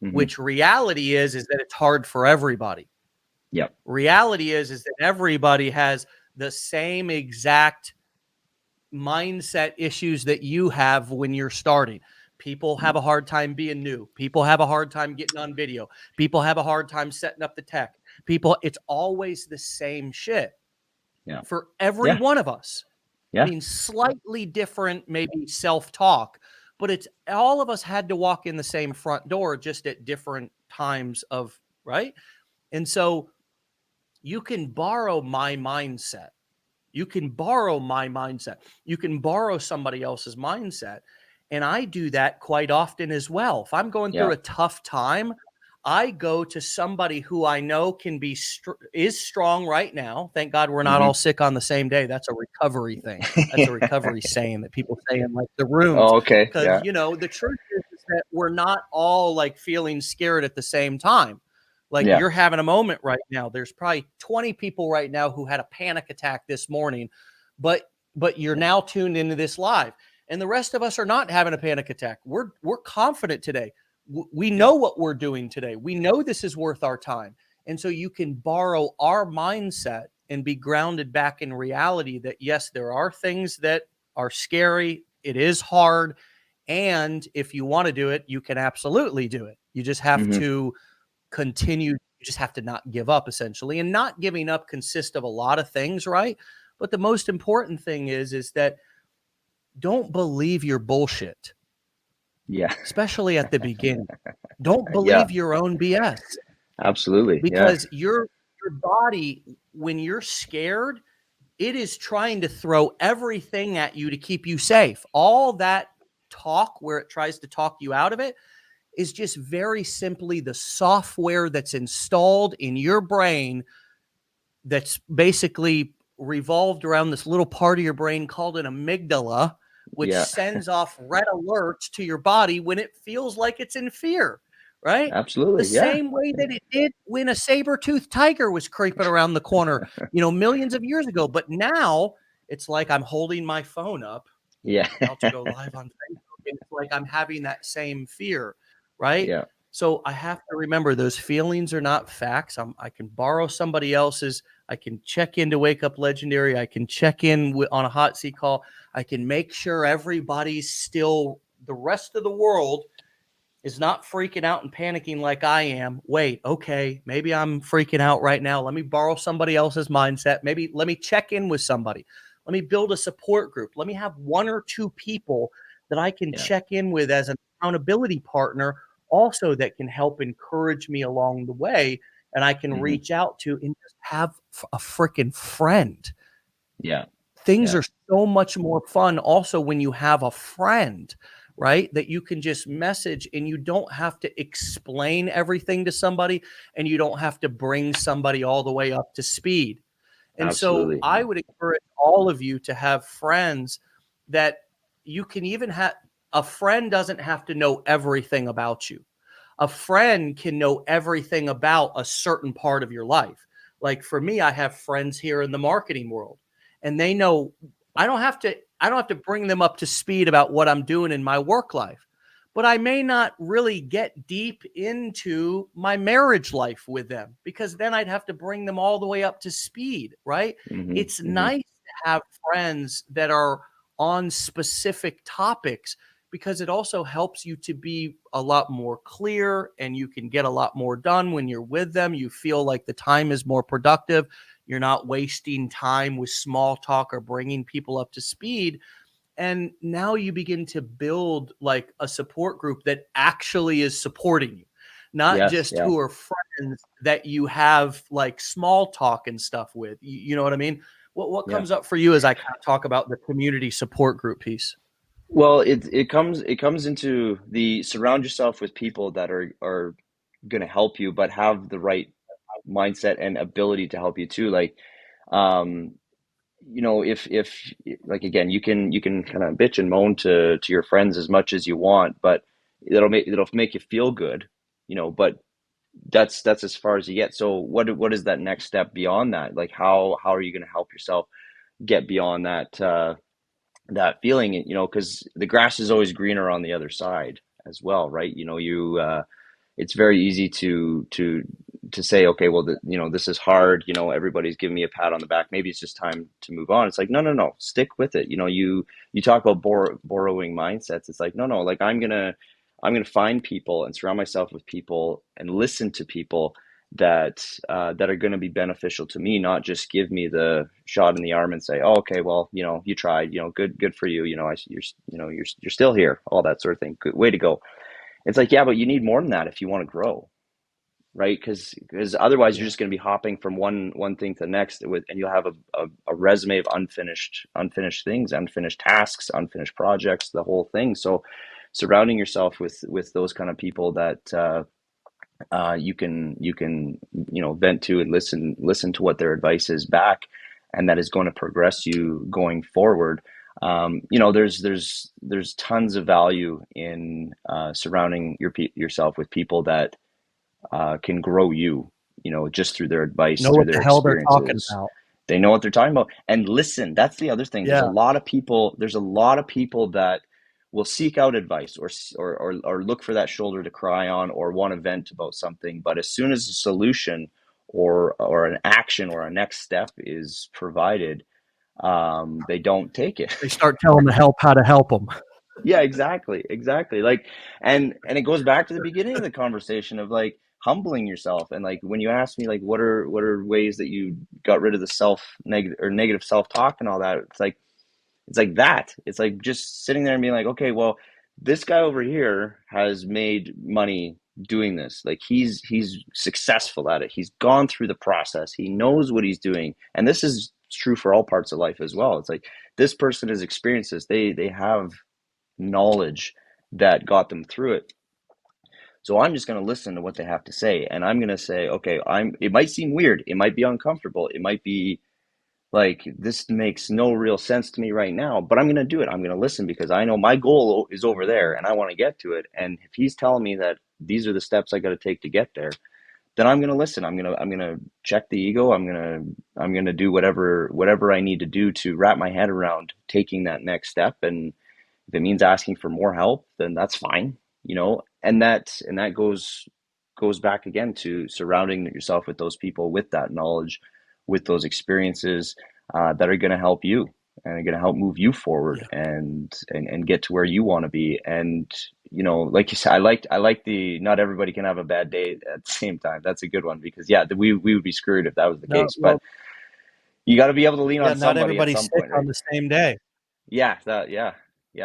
Hmm. which reality is that it's hard for everybody. Yep. Reality is that everybody has the same exact mindset issues that you have when you're starting. People have a hard time being new. People have a hard time getting on video. People have a hard time setting up the tech. People, it's always the same shit Yeah. for every Yeah. one of us. I Yeah. mean, slightly different, maybe self talk, but it's all of us had to walk in the same front door just at different times of, right? And so you can borrow my mindset. You can borrow my mindset. You can borrow somebody else's mindset. And I do that quite often as well. If I'm going Yeah. through a tough time, I go to somebody who I know can be is strong right now. Thank God we're not Hmm. all sick on the same day. That's a recovery thing. That's a recovery saying that people say in like the rooms. Oh, okay. Because Yeah. you know the truth is that we're not all like feeling scared at the same time. Like Yeah. you're having a moment right now. There's probably 20 people right now who had a panic attack this morning, but you're now tuned into this live. And the rest of us are not having a panic attack. We're confident today. We Yeah. know what we're doing today. We know this is worth our time. And so you can borrow our mindset and be grounded back in reality that yes, there are things that are scary. It is hard. And if you want to do it, you can absolutely do it. You just have Hmm. to continue. You just have to not give up, essentially. And not giving up consists of a lot of things, right? But the most important thing is that don't believe your bullshit, Yeah. especially at the beginning. Don't Yeah. believe your own BS, Absolutely. Yeah. because your body, when you're scared, it is trying to throw everything at you to keep you safe. All that talk where it tries to talk you out of it is just very simply the software that's installed in your brain that's basically revolved around this little part of your brain called an amygdala, which Yeah. sends off red alerts to your body when it feels like it's in fear, right? The Absolutely. Yeah. same way that it did when a saber-toothed tiger was creeping around the corner, millions of years ago. But now it's like I'm holding my phone up, Yeah. about to go live on Facebook, and it's like I'm having that same fear, right? Yeah. So I have to remember those feelings are not facts. I can borrow somebody else's. I can check into Wake Up Legendary. I can check in on a hot seat call. I can make sure everybody's still, the rest of the world is not freaking out and panicking like I am. Wait, okay, maybe I'm freaking out right now. Let me borrow somebody else's mindset. Maybe let me check in with somebody. Let me build a support group. Let me have one or two people that I can Yeah. check in with as an accountability partner, also that can help encourage me along the way. And I can Hmm. reach out to and just have a freaking friend. Yeah. Things Yeah. are so much more fun also when you have a friend, right? That you can just message and you don't have to explain everything to somebody and you don't have to bring somebody all the way up to speed. And so Absolutely. I would encourage all of you to have friends that you can even have. A friend doesn't have to know everything about you. A friend can know everything about a certain part of your life. Like for me, I have friends here in the marketing world, and they know I don't have to bring them up to speed about what I'm doing in my work life. But I may not really get deep into my marriage life with them because then I'd have to bring them all the way up to speed, right? Hmm. It's Hmm. nice to have friends that are on specific topics because it also helps you to be a lot more clear and you can get a lot more done when you're with them. You feel like the time is more productive. You're not wasting time with small talk or bringing people up to speed. And now you begin to build like a support group that actually is supporting you, not Yes. just Yeah. who are friends that you have like small talk and stuff with. You know what I mean? What Yeah. comes up for you as I kind of talk about the community support group piece? Well, it comes into the surround yourself with people that are going to help you, but have the right mindset and ability to help you too. Like, um, if like, again, you can kind of bitch and moan to your friends as much as you want, but it'll make you feel good, but that's as far as you get. So what is that next step beyond that? Like, how are you going to help yourself get beyond that feeling, because the grass is always greener on the other side as well, right? It's very easy to say, okay, well, this is hard. Everybody's giving me a pat on the back. Maybe it's just time to move on. It's like, no, no, no, stick with it. You talk about borrowing mindsets. It's like, no, no, like, I'm gonna find people and surround myself with people and listen to people that are going to be beneficial to me, not just give me the shot in the arm and say, oh, okay, well, you tried, good for you. You're still here, all that sort of thing. Good way to go. It's like, yeah, but you need more than that if you want to grow, right? Because otherwise you're Yeah. just going to be hopping from one thing to the next and you'll have a resume of unfinished things, unfinished tasks, unfinished projects, the whole thing. So surrounding yourself with those kind of people that you can vent to and listen to what their advice is back, and that is going to progress you going forward. There's tons of value in surrounding yourself with people that can grow you, just through their advice, Know through what their the hell they're talking experiences. about. They know what they're talking about. And listen, that's the other thing. There's a Yeah. lot of people, that will seek out advice or look for that shoulder to cry on or want to vent about something. But as soon as a solution or an action or a next step is provided, they don't take it. They start telling the help how to help them. Yeah, exactly, exactly. Like, and it goes back to the beginning of the conversation of, like, humbling yourself. And, like, when you ask me, like, what are ways that you got rid of the negative self-talk and all that, it's like that. It's like just sitting there and being like, okay, well, this guy over here has made money doing this. Like, he's successful at it. He's gone through the process. He knows what he's doing. And this is true for all parts of life as well. It's like, this person has experienced this. They have knowledge that got them through it. So I'm just going to listen to what they have to say, and I'm going to say, okay, it might seem weird, it might be uncomfortable, it might be like, this makes no real sense to me right now, but I'm going to do it. I'm going to listen because I know my goal is over there and I want to get to it. And if he's telling me that these are the steps I got to take to get there, then I'm going to listen. I'm going to check the ego. I'm going to do whatever I need to do to wrap my head around taking that next step. And if it means asking for more help, then that's fine, and that goes back again to surrounding yourself with those people, with that knowledge, with those experiences that are going to help you and are going to help move you forward Yeah. and get to where you want to be. And like you said, I like the not everybody can have a bad day at the same time. That's a good one because, yeah, we would be screwed if that was the No, case. But well, you got to be able to lean yeah, on not somebody at everybody's some sick point, on right? the same day. Yeah,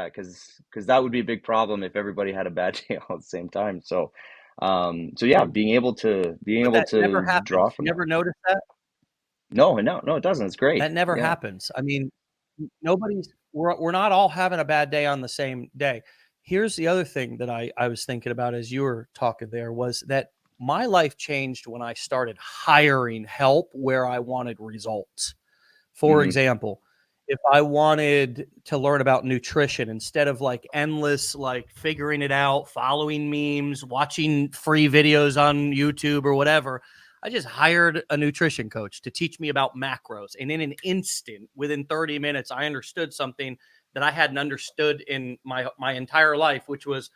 because that would be a big problem if everybody had a bad day all at the same time. So yeah, being But able that never to draw happens. You from that. never notice that? No, no, no, it doesn't. It's great. That never Yeah. happens. I mean, we're not all having a bad day on the same day. Here's the other thing that I was thinking about as you were talking there was that my life changed when I started hiring help where I wanted results. For Hmm. example, if I wanted to learn about nutrition instead of like endless, like figuring it out, following memes, watching free videos on YouTube or whatever, I just hired a nutrition coach to teach me about macros. And in an instant, within 30 minutes, I understood something that I hadn't understood in my entire life, which was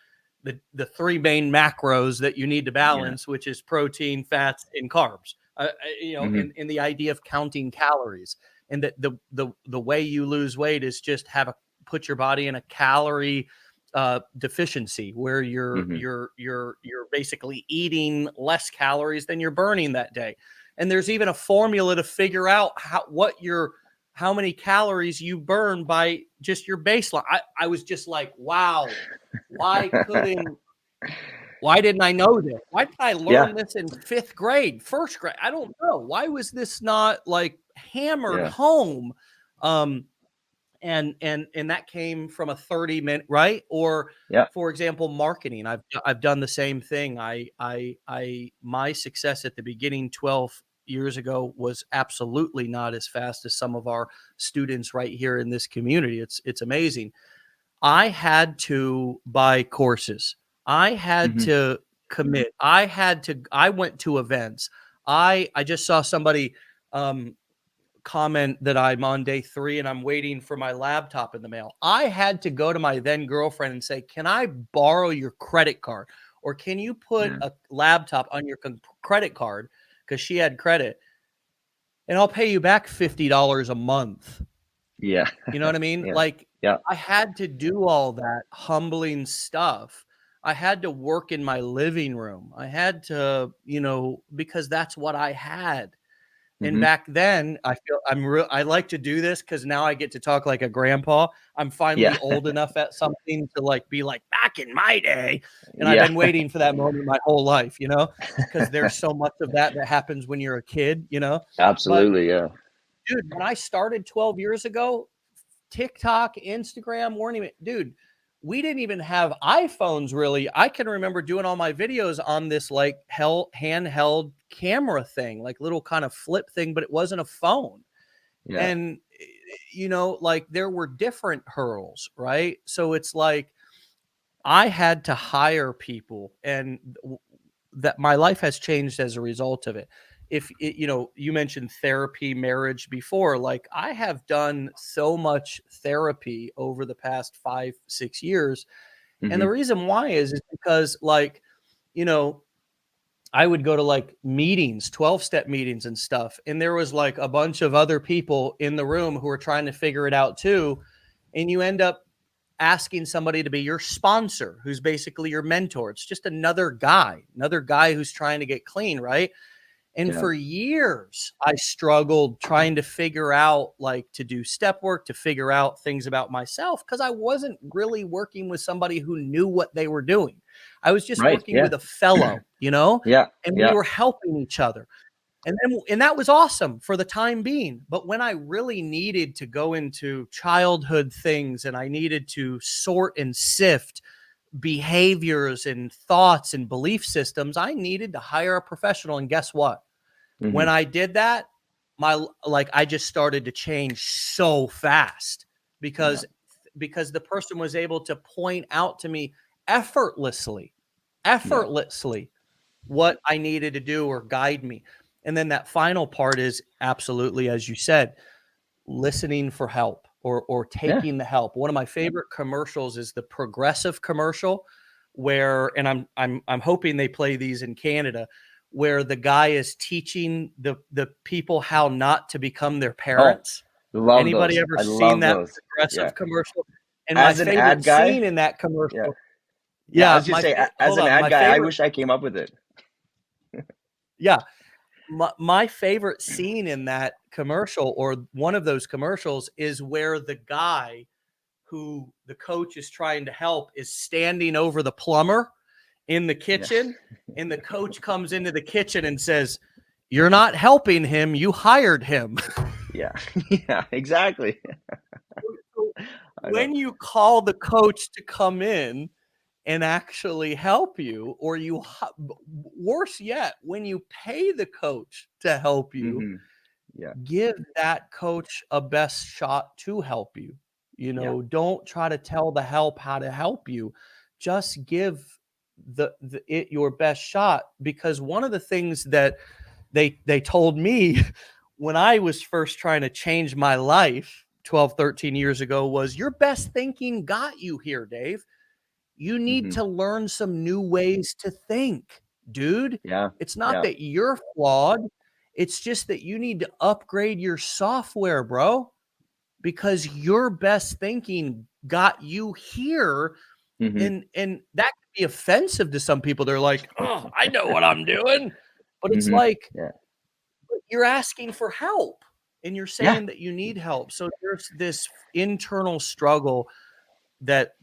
the three main macros that you need to Yeah. balance, which is protein, fats, and carbs. Hmm. In the idea of counting calories, and that the way you lose weight is just put your body in a calorie deficiency where Hmm. you're basically eating less calories than you're burning that day. And there's even a formula to figure out how many calories you burn by just your baseline. I was just like, wow, why couldn't why didn't I know this? Why did I Yeah. learn this in fifth grade, first grade? I don't know. Why was this not like hammered Yeah. home? Um, and that came from a 30-minute, right? Or Yeah. for example, marketing. I've done the same thing. My success at the beginning 12 years ago was absolutely not as fast as some of our students right here in this community. It's amazing. I had to buy courses. I had Hmm. to commit. I went to events. I just saw somebody um, comment that I'm on day 3 and I'm waiting for my laptop in the mail. I had to go to my then girlfriend and say, "Can I borrow your credit card? Or can you put Yeah. a laptop on your credit card?" Because she had credit, and I'll pay you back $50 a month. Yeah. You know what I mean? Yeah. Like, Yeah. I had to do all that humbling stuff. I had to work in my living room. I had to, because that's what I had. And Hmm. back then, I feel I like to do this because now I get to talk like a grandpa. I'm Yeah. finally old enough at something to like be like back in my day. And I've Yeah. been waiting for that moment my whole life, because there's so much of that happens when you're a kid. But Absolutely. Yeah. dude, when I started 12 years ago, TikTok, Instagram weren't even, dude, we didn't even have iPhones really. I can remember doing all my videos on this like handheld camera thing, like little kind of flip thing, but it wasn't a phone. Yeah. And, like there were different hurdles, right? So it's like I had to hire people, and that my life has changed as a result of it. If it, you mentioned therapy, marriage before, like I have done so much therapy over the past 5, 6 years. And the Hmm. reason why is because like, you know, I would go to like meetings, 12-step meetings and stuff. And there was like a bunch of other people in the room who were trying to figure it out too. And you end up asking somebody to be your sponsor, who's basically your mentor. It's just another guy who's trying to get clean, right? And Yeah. for years, I struggled trying to figure out like to do step work, to figure out things about myself because I wasn't really working with somebody who knew what they were doing. I was just Right. working Yeah. with a fellow, Yeah. and we Yeah. were helping each other. And that was awesome for the time being. But when I really needed to go into childhood things and I needed to sort and sift behaviors and thoughts and belief systems, I needed to hire a professional. And guess what? When Hmm. I did that, I just started to change so fast Yeah. because the person was able to point out to me effortlessly, Yeah. effortlessly what I needed to do or guide me. And then that final part is absolutely, as you said, listening for help or Yeah. taking the help. One of my favorite commercials is the Progressive commercial where, and I'm hoping they play these in Canada, where the guy is teaching the people how not to become their Oh, parents. love Anybody those. ever I seen love that those. Yeah. Progressive commercial? And my As an favorite ad guy. scene in that Yeah. commercial, Yeah. I yeah, was just say, as hold an on, ad my guy, I favorite, wish I came up with it. yeah, my favorite scene in that commercial or one of those commercials is where the guy who the coach is trying to help is standing over the plumber in the Yeah. kitchen, and the coach comes into the kitchen and says, "You're not helping him, you hired him." Yeah. Yeah. Exactly. So I know. when you call the coach to come in and actually help you, or worse yet, when you pay the coach to help you, Hmm. Yeah. give that coach a best shot to help you. Yeah. Don't try to tell the help how to help you. Just give it your best shot, because one of the things that they told me when I was first trying to change my life 12, 13 years ago was your best thinking got you here, Dave. You need Hmm. to learn some new ways to think, dude. Yeah. It's not Yeah. that you're flawed. It's just that you need to upgrade your software, bro, because your best thinking got you here. Hmm. And that could be offensive to some people. They're like, "Oh, I know what I'm doing." But it's Hmm. like Yeah. you're asking for help and you're Yeah. saying that you need help. So there's this internal struggle that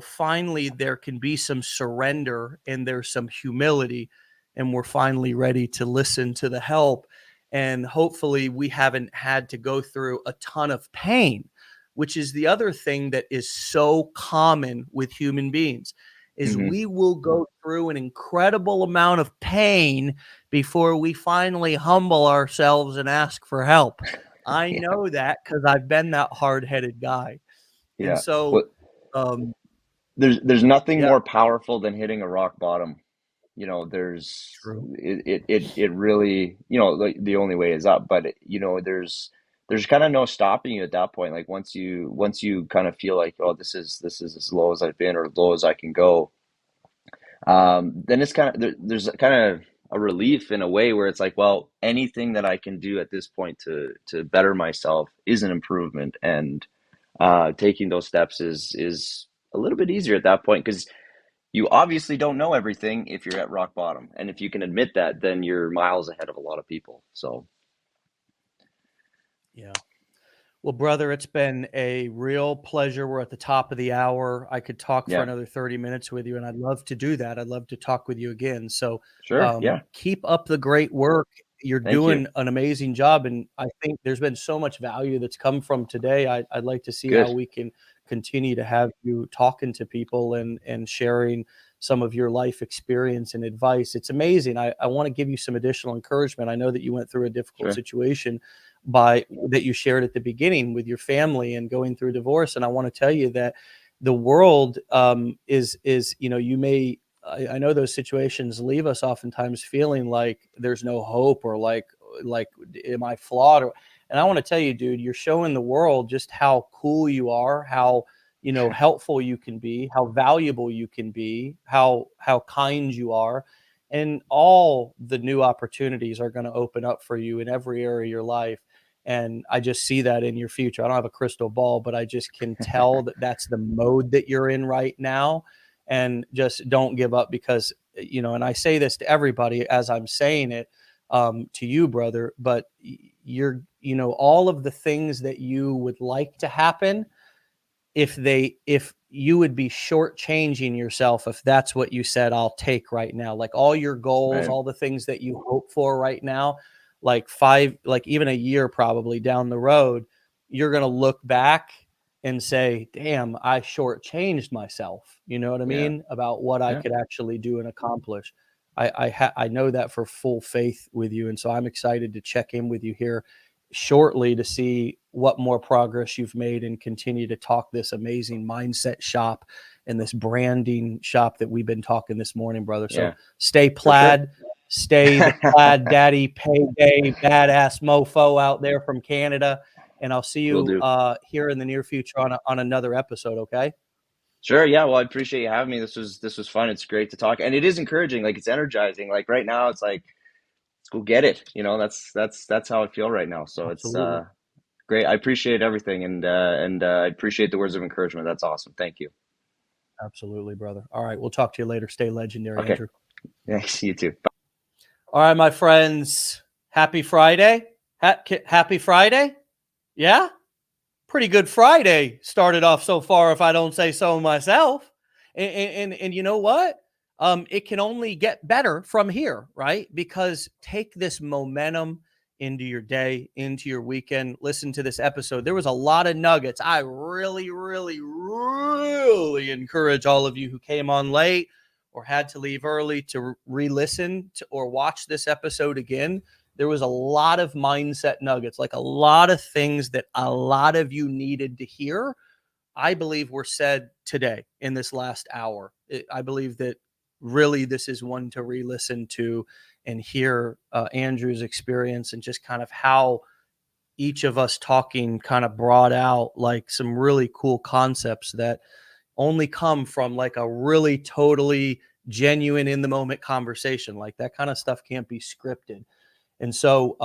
finally there can be some surrender and there's some humility, and we're finally ready to listen to the help, and hopefully we haven't had to go through a ton of pain, which is the other thing that is so common with human beings. is Hmm. we will go through an incredible amount of pain before we finally humble ourselves and ask for help. I Yeah. know that because I've been that hard-headed guy. And Yeah. so, Well, um, there's nothing yeah, more powerful than hitting a rock bottom. There's true. it really, like the only way is up, but there's kind of no stopping you at that point. Like once you kind of feel like, oh, this is as low as I've been or low as I can go, then it's kind of there's kind of a relief in a way where it's like, well, anything that I can do at this point to better myself is an improvement, and taking those steps is a little bit easier at that point because you obviously don't know everything if you're at rock bottom. And if you can admit that, then you're miles ahead of a lot of people. So, Yeah. Well, brother, it's been a real pleasure. We're at the top of the hour. I could talk for yeah, another 30 minutes with you, and I'd love to do that. I'd love to talk with you again. So, sure. Yeah. keep up the great work. You're Thank you. doing an amazing job, and I think there's been so much value that's come from today. I'd like to see how Good. we can continue to have you talking to people and sharing some of your life experience and advice. It's amazing. I want to give you some additional encouragement. I know that you went through a difficult Sure. situation by that you shared at the beginning with your family and going through divorce. And I want to tell you that the world is you may I know those situations leave us oftentimes feeling like there's no hope or like am I flawed and I want to tell you, dude, you're showing the world just how cool you are, how helpful you can be, how valuable you can be, how kind you are, and all the new opportunities are going to open up for you in every area of your life. And I just see that in your future. I don't have a crystal ball, but I just can tell that that's the mode that you're in right now. And just don't give up because, and I say this to everybody as I'm saying it to you, brother, but you're, all of the things that you would like to happen, if you would be shortchanging yourself if that's what you said I'll take right now, like all your goals, Right. all the things that you hope for right now, like even a year probably down the road, you're going to look back and say, damn, I shortchanged myself, you know what I Yeah. mean, about what I Yeah. could actually do and accomplish. I know that for full faith with you, and so I'm excited to check in with you here shortly to see what more progress you've made and continue to talk this amazing mindset shop and this branding shop that we've been talking this morning, brother. So Yeah. stay For sure. plaid, stay the plaid daddy payday badass mofo out there from Canada. And I'll see Will you do. here in the near future on another episode. Okay. Sure. Yeah. Well, I appreciate you having me. This was fun. It's great to talk, and it is encouraging. Like it's energizing. Like right now, it's like let's go get it. That's how I feel right now. So it's Absolutely. great. I appreciate everything, and I appreciate the words of encouragement. That's awesome. Thank you. Absolutely, brother. All right. We'll talk to you later. Stay legendary, Okay. Andrew. Thanks. You too. All right, my friends. Happy Friday. Happy Friday. Yeah. Pretty good Friday started off so far, if I don't say so myself. And you know what? It can only get better from here, right? Because take this momentum into your day, into your weekend. Listen to this episode. There was a lot of nuggets. I really, really, really encourage all of you who came on late or had to leave early to re-listen to or watch this episode again. There was a lot of mindset nuggets, like a lot of things that a lot of you needed to hear. I believe were said today in this last hour. I believe that really this is one to re-listen to and hear Andrew's experience and just kind of how each of us talking kind of brought out like some really cool concepts that only come from like a really totally genuine in the moment conversation. Like that kind of stuff can't be scripted. And so,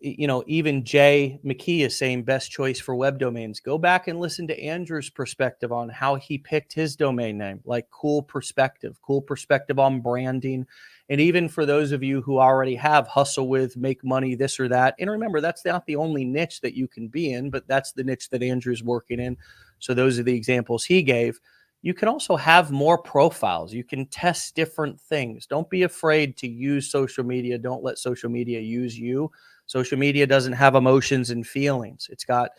even Jay McKee is saying best choice for web domains. Go back and listen to Andrew's perspective on how he picked his domain name, like cool perspective on branding. And even for those of you who already have hustle with, make money, this or that. And remember, that's not the only niche that you can be in, but that's the niche that Andrew's working in. So those are the examples he gave. You can also have more profiles. You can test different things. Don't be afraid to use social media. Don't let social media use you. Social media doesn't have emotions and feelings. It's got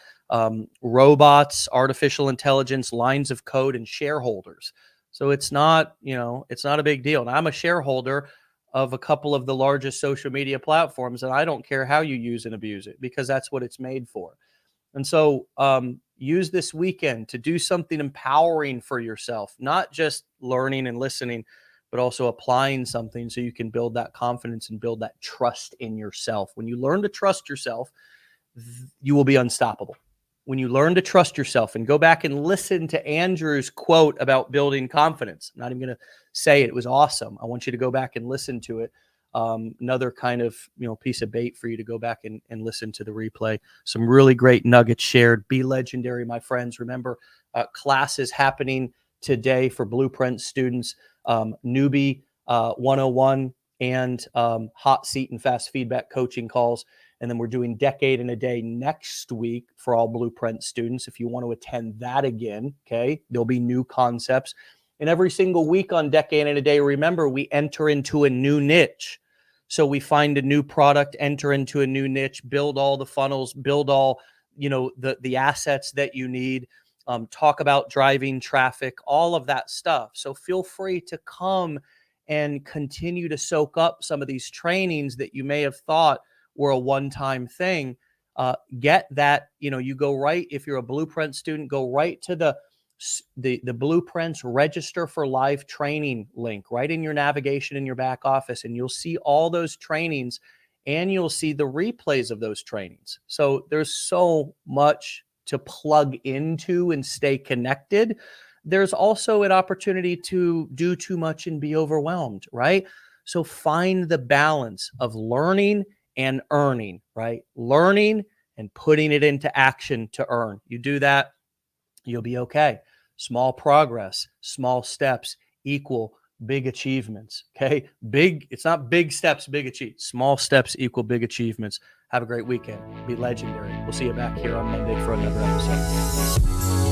robots, artificial intelligence, lines of code, and shareholders. So it's not, it's not a big deal. And I'm a shareholder of a couple of the largest social media platforms, and I don't care how you use and abuse it because that's what it's made for. And so use this weekend to do something empowering for yourself, not just learning and listening, but also applying something so you can build that confidence and build that trust in yourself. When you learn to trust yourself, you will be unstoppable. When you learn to trust yourself, and go back and listen to Andrew's quote about building confidence. I'm not even going to say it. It was awesome. I want you to go back and listen to it. Another kind of, piece of bait for you to go back and listen to the replay. Some really great nuggets shared. Be legendary, my friends. Remember, classes happening today for Blueprint students, newbie 101 and hot seat and fast feedback coaching calls. And then we're doing Decade in a Day next week for all Blueprint students. If you want to attend that again, okay, there'll be new concepts. And every single week on Decade in a Day, remember, we enter into a new niche. So we find a new product, enter into a new niche, build all the funnels, build all, the assets that you need, talk about driving traffic, all of that stuff. So feel free to come and continue to soak up some of these trainings that you may have thought were a one-time thing. Get that, you go right, if you're a Blueprint student, go right to the Blueprints Register for Live training link right in your navigation in your back office, and you'll see all those trainings and you'll see the replays of those trainings. So there's so much to plug into and stay connected. There's also an opportunity to do too much and be overwhelmed, right? So find the balance of learning and earning, right? Learning and putting it into action to earn. You do that, you'll be okay. Small progress, small steps equal big achievements. Okay. It's not big steps, big achievements. Small steps equal big achievements. Have a great weekend. Be legendary. We'll see you back here on Monday for another episode.